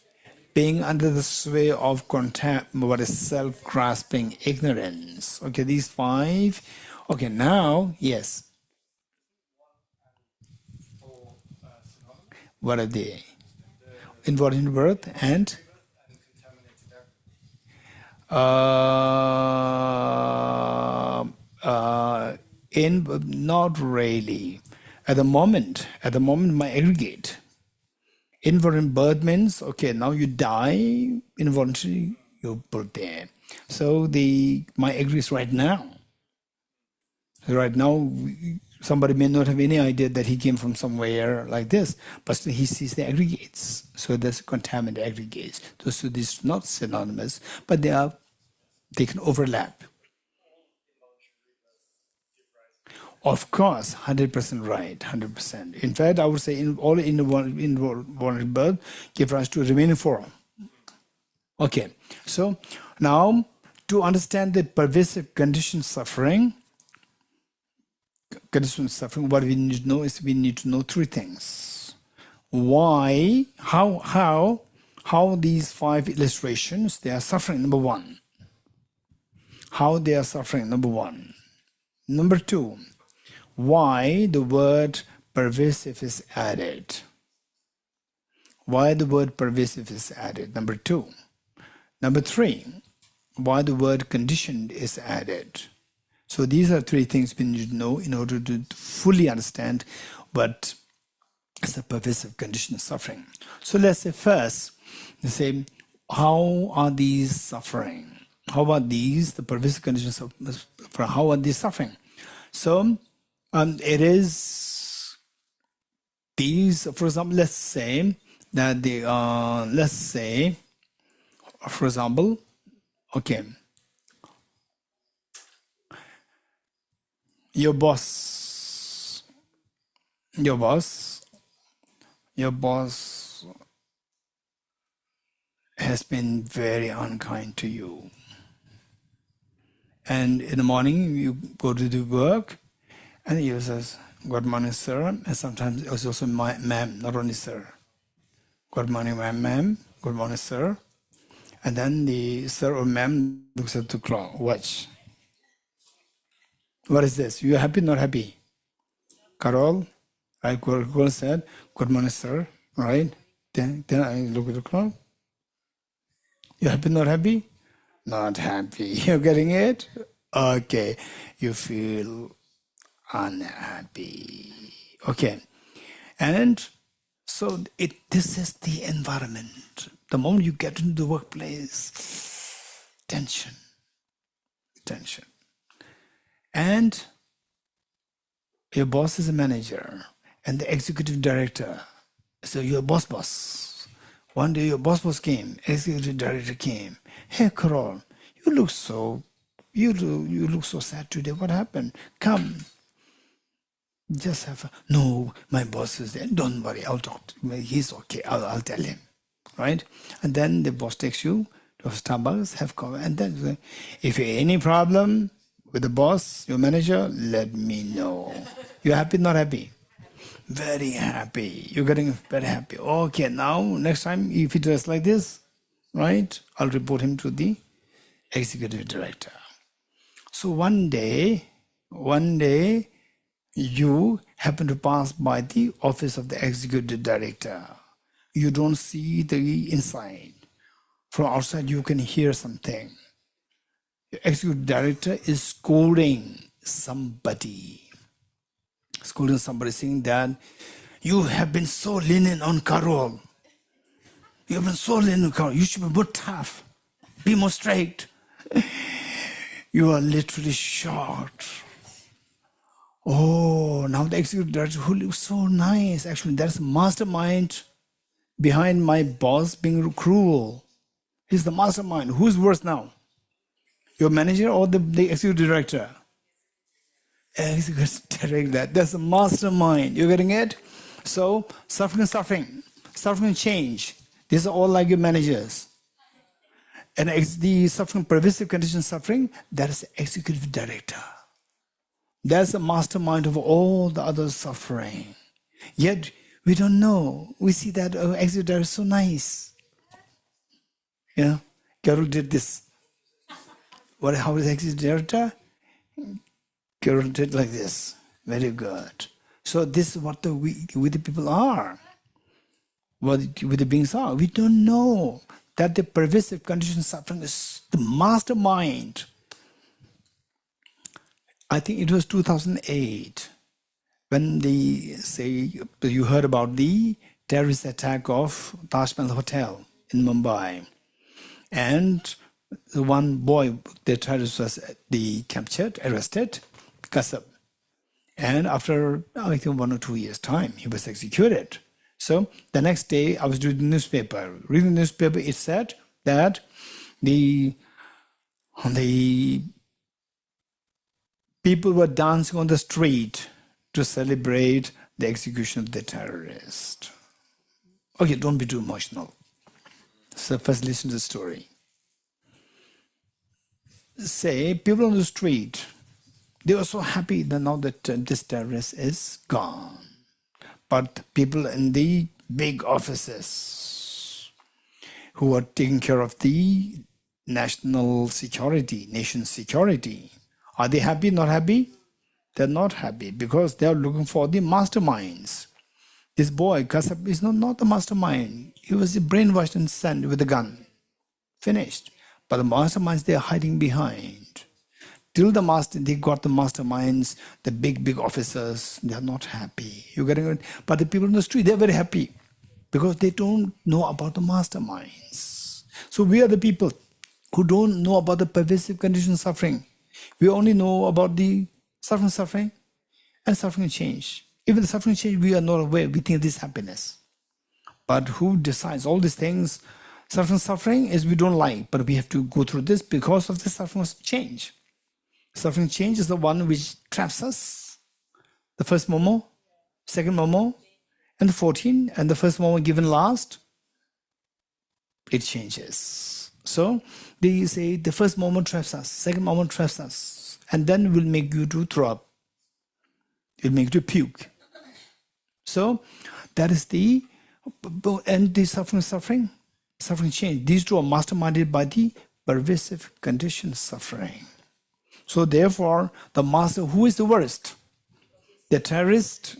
being under the sway of what is self-grasping ignorance. Okay, these five. Okay, now, yes. What are they? Involuntary birth and not really. At the moment, my aggregate. Involuntary birth means, okay, now you die, involuntarily you put there. So my aggregate is right now. Right now, somebody may not have any idea that he came from somewhere like this, but still he sees the aggregates. So there's contaminated aggregates. So these are not synonymous, but they can overlap. Of course, 100% right, 100%. In fact, I would say all involuntary birth give rise to remaining form. Okay, so now to understand the pervasive conditioned suffering, what we need to know is we need to know three things. Why, how these five illustrations, they are suffering, number one. How they are suffering, number one. Number two, why the word pervasive is added. Why the word pervasive is added, number two. Number three, why the word conditioned is added. So these are three things we need to know in order to fully understand what is the pervasive condition of suffering. So let's say first, let's say, how are these suffering? How are these, the pervasive conditions of how are they suffering? So it is these, for example, let's say that for example, okay, your boss has been very unkind to you. And in the morning, you go to do work, and he says, "Good morning, sir." And sometimes it's also ma'am, not only sir. "Good morning, ma'am. Good morning, sir." And then the sir or ma'am looks at the clock, watch. What is this? You are happy, not happy? Carol, right? Carol said, "Good morning, sir." Right? Then I look at the clock. You happy, not happy? Not happy. You're getting it? Okay. You feel unhappy. Okay. And so this is the environment. The moment you get into the workplace, tension. And your boss is a manager and the executive director. So your boss. One day your boss came, executive director came. "Hey, Carol, you look so sad today. What happened? Come. Just have no, my boss is there. Don't worry, I'll talk to him. He's okay. I'll tell him." Right? And then the boss takes you to Starbucks, have coffee, and then if you have any problem with the boss, your manager, let me know. You're happy, not happy? Very happy. You're getting very happy. Okay, now next time if he does like this, right, I'll report him to the executive director. So one day, you happen to pass by the office of the executive director. You don't see the inside. From outside, you can hear something. The executive director is scolding somebody, saying that you have been so lenient on Carol. You have been so lenient on Carol. You should be more tough. Be more strict. You are literally shocked. Oh, now the executive director who looks so nice. Actually, that's the mastermind behind my boss being cruel. He's the mastermind. Who's worse now? Your manager or the executive director? Executive director. That's the mastermind. You're getting it? So, suffering, change. These are all like your managers. And the suffering, pervasive condition suffering, that is the executive director. That's the mastermind of all the other suffering. Yet, we don't know. We see that executive director is so nice. Yeah, Carol did this. How is executive director? Carol did like this. Very good. So this is what we the people are. What with the beings are. We don't know that the pervasive condition suffering is the mastermind. I think it was 2008 when you heard about the terrorist attack of Taj Mahal Hotel in Mumbai. And the one boy, the terrorist was captured, arrested, Kasab. And after, I think, 1 or 2 years' time, he was executed. So the next day, I was reading the newspaper. Reading the newspaper, it said that the people were dancing on the street to celebrate the execution of the terrorist. Okay, don't be too emotional. So first listen to the story. Say, people on the street, they were so happy that now that this terrorist is gone. But people in the big offices who are taking care of the national security, nation security, are they happy, not happy? They're not happy because they are looking for the masterminds. This boy, Kasab, is not the mastermind. He was brainwashed and sent with a gun. Finished. But the masterminds, they are hiding behind. Till they got the masterminds, the big officers, they are not happy. You getting it? But the people in the street, they're very happy because they don't know about the masterminds. So we are the people who don't know about the pervasive condition suffering. We only know about the suffering and suffering change. Even the suffering change, we are not aware. We think this is happiness. But who decides all these things? Suffering is we don't like, but we have to go through this because of the suffering change. Suffering change is the one which traps us. The first momo, second momo, and the 14, and the first momo given last, it changes. So they say the first momo traps us, second momo traps us, and then will make you to throw up. It will make you puke. So that is the suffering change. These two are masterminded by the pervasive condition suffering. So therefore, the master, who is the worst? A terrorist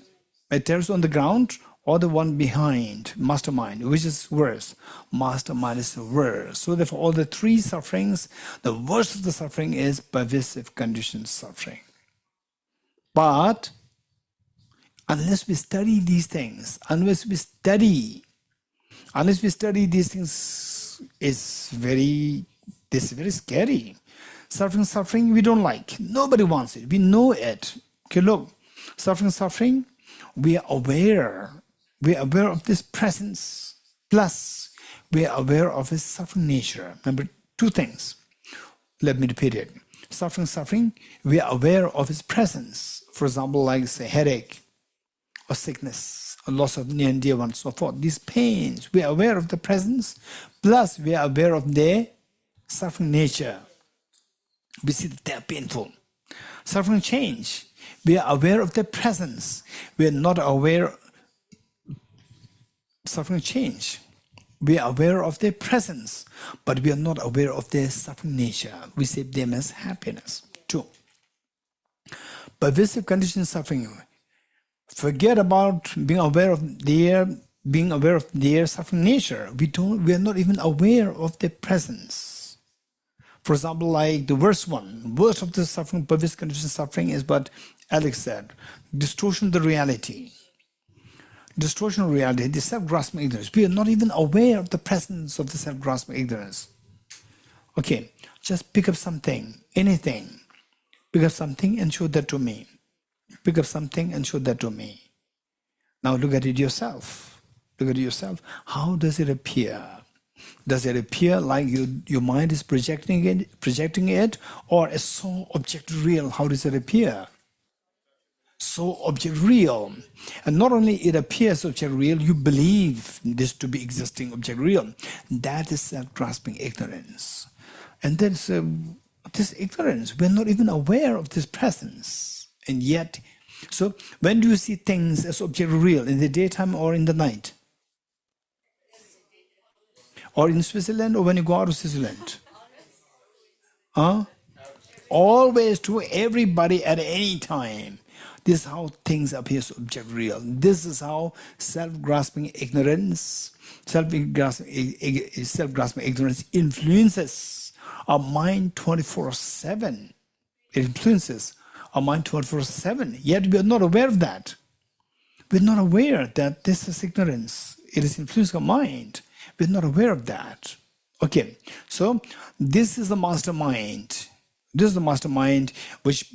on the ground, or the one behind, mastermind, which is worse? Mastermind is worse. So therefore, all the three sufferings, the worst of the suffering is pervasive condition suffering. But unless we study these things, unless we study these things, it's very scary. Suffering, we don't like. Nobody wants it. We know it. Okay, look, suffering, we are aware. We are aware of this presence. Plus, we are aware of his suffering nature. Remember, two things. Let me repeat it. Suffering, we are aware of his presence. For example, like say headache, or sickness, or loss of near and dear ones, so forth. These pains, we are aware of the presence. Plus, we are aware of their suffering nature. We see that they are painful. Suffering change. We are aware of their presence. We are not aware. Suffering change. We are aware of their presence, but we are not aware of their suffering nature. We see them as happiness. 2. Pervasive condition suffering. Forget about being aware of their suffering nature. We are not even aware of their presence. For example, like the worst of the suffering, pervasive condition suffering is what Alex said, distortion of the reality. Distortion of reality, the self-grasping ignorance. We are not even aware of the presence of the self-grasping ignorance. Okay, just pick up something, anything. Pick up something and show that to me. Pick up something and show that to me. Now look at it yourself. Look at it yourself. How does it appear? Does it appear like your mind is projecting it, or is so object real? How does it appear? So object real. And not only it appears object real, you believe this to be existing object real. That is self-grasping ignorance. And that's this ignorance. We're not even aware of this presence. And yet, so when do you see things as object real? In the daytime or in the night? Or in Switzerland, or when you go out of Switzerland? Always, to everybody at any time. This is how things appear as object real. This is how self-grasping ignorance, self-grasping ignorance influences our mind 24/7. It influences our mind 24/7. Yet we are not aware of that. We're not aware that this is ignorance. It is influencing our mind. We're not aware of that. Okay, so this is the mastermind. This is the mastermind which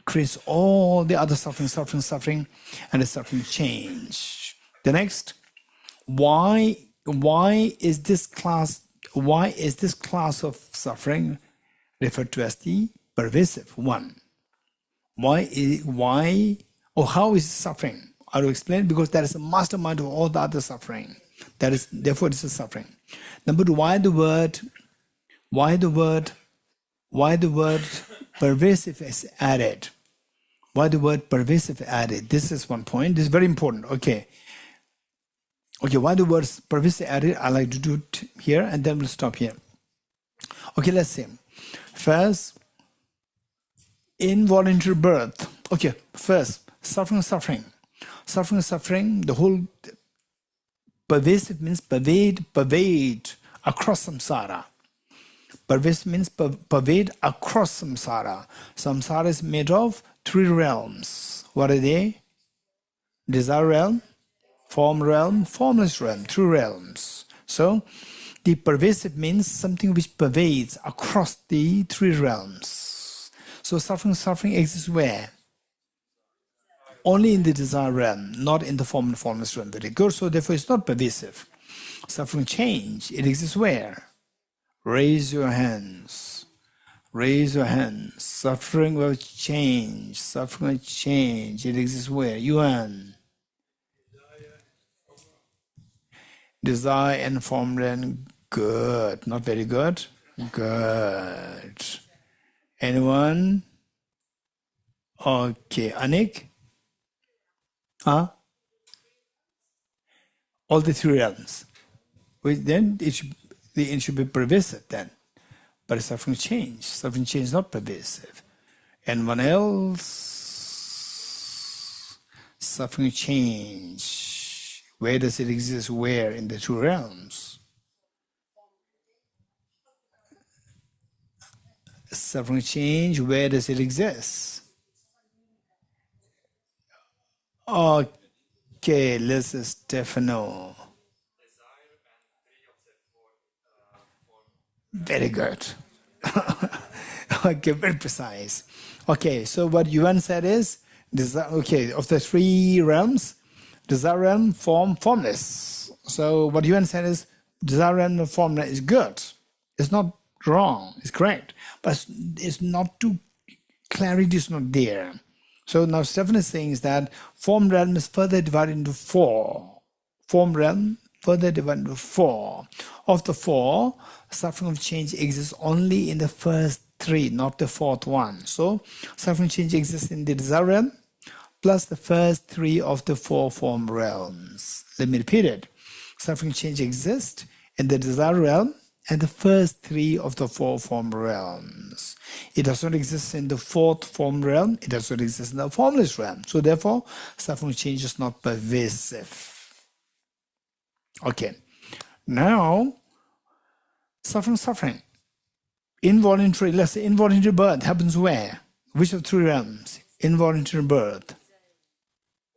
creates all the other suffering, and the suffering change. The next, why is this class of suffering referred to as the pervasive one? How is suffering? I will explain, because that is the mastermind of all the other suffering. That is, therefore, this is suffering. Number two, why the word pervasive is added? Why the word pervasive added? This is one point. This is very important. Okay, why the word pervasive added? I like to do it here, and then we'll stop here. Okay, let's see. First, involuntary birth. Okay, first, suffering. The whole pervasive means pervade across samsara. Pervasive means pervade across samsara. Samsara is made of 3 realms. What are they? Desire realm, form realm, formless realm, 3 realms. So the pervasive means something which pervades across the 3 realms. So suffering exists where? Only in the desire realm, not in the form and formless realm. Very good. So therefore it's not pervasive. Suffering change. It exists where? Raise your hands. Raise your hands. Suffering will change. Suffering will change. It exists where? Yuan. Desire and form realm. Good. Not very good. Good. Anyone? Okay. Anik? All the 3 realms. Then it should be pervasive then. But suffering change. Suffering change is not pervasive. Anyone else? Suffering change. Where does it exist? Where? In the 2 realms. Suffering change. Where does it exist? Okay, this is Stefano. Very good. Okay, very precise. Okay, so what Yuan said is, of the 3 realms, desire realm, form, formless. So what Yuan said is, desire realm and formless is good. It's not wrong, it's correct. But it's not too, clarity is not there. So now Stefan is saying is that form realm is further divided into 4. Form realm further divided into 4. Of the 4, suffering of change exists only in the first 3, not the 4th one. So suffering change exists in the desire realm plus the first 3 of the 4 form realms. Let me repeat it. Suffering change exists in the desire realm and the first 3 of the 4 form realms. It does not exist in the 4th form realm. It does not exist in the formless realm. So therefore, suffering change is not pervasive. Okay. Now, suffering. Involuntary, let's say involuntary birth happens where? Which of 3 realms? Involuntary birth.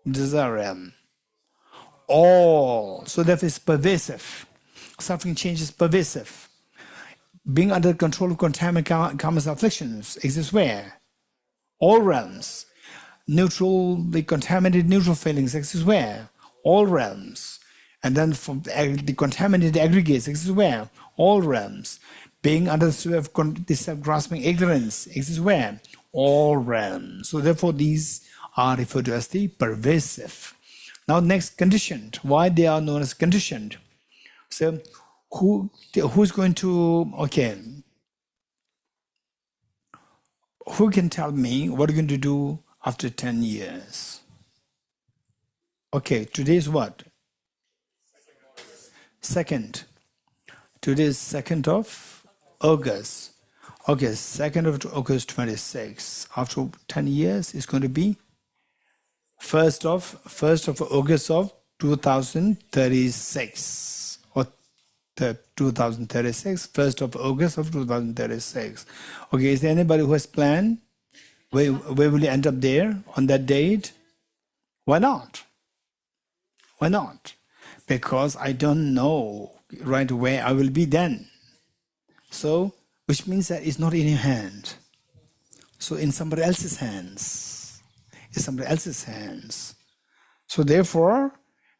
Desire realm. All. So therefore it's pervasive. Suffering change is pervasive. Being under control of contaminant karma's afflictions exists where? All realms. neutral, the contaminated neutral feelings exists where? All realms. And then from the contaminated aggregates exists where? All realms. Being under the sway of the self-grasping ignorance exists where? All realms. So therefore these are referred to as the pervasive. Now next, conditioned. Why they are known as conditioned? So who's going to, okay, who can tell me what you're going to do after 10 years? Okay, today's what? Second. Today's 2nd of August. Okay, 2nd of August 26. After 10 years, it's going to be 1st of August of 2036. Or 2036, 1st of August of 2036. Okay, is there anybody who has planned? Where will you end up there on that date? Why not? Why not? Because I don't know right where I will be then. So, which means that it's not in your hand. So in somebody else's hands. It's somebody else's hands. So therefore,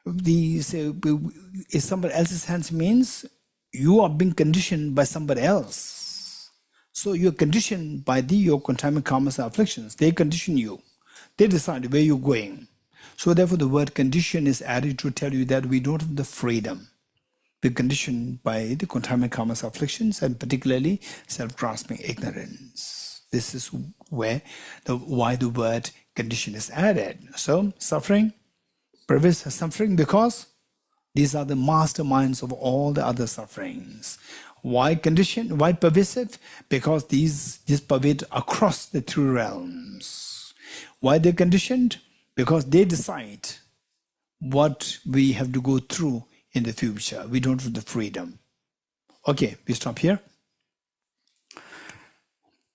if somebody else's hands means you are being conditioned by somebody else. So you're conditioned by your contaminated karmas and afflictions. They condition you. They decide where you're going. So therefore the word condition is added to tell you that we don't have the freedom. We're conditioned by the contaminated karmas and afflictions, and particularly self-grasping ignorance. This is why the word condition is added. So suffering, pervasive suffering, because these are the masterminds of all the other sufferings. Why condition? Why pervasive? Because these pervade across the 3 realms. Why they're conditioned? Because they decide what we have to go through in the future. We don't have the freedom. Okay, we stop here.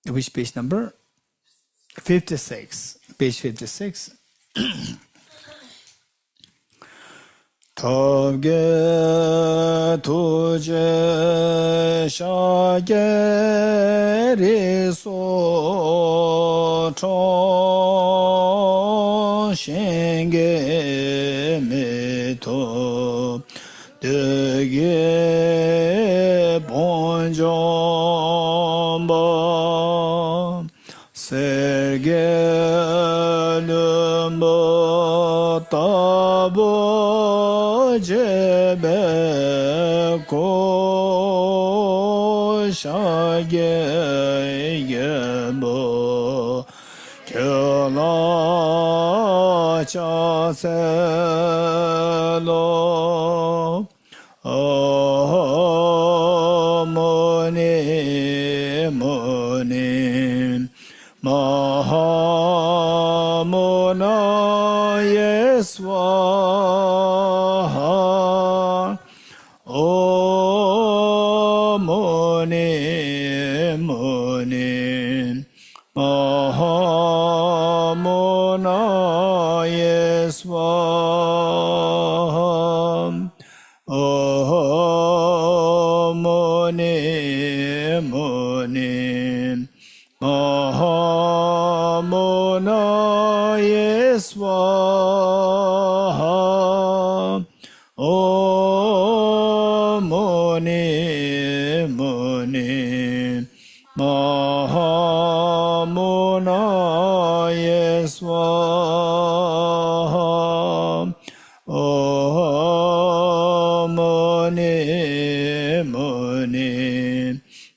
Which page number? 56. Page 56. Togge tuje shage riso chon shenge meto dege bonjomba serge lumbo tabo jebe ko shage yebo kyola cha selo moni moni mahamona yeswa moni moni mahamona yeswa moni moni mahamona yeswa moni moni mahamona yeswa moni moni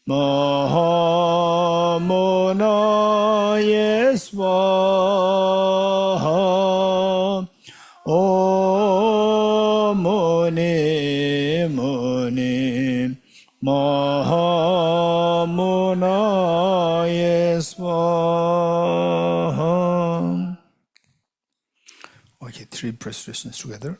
mahamona yeswa moni moni mahamona yeswa. Okay, 3 presentations together.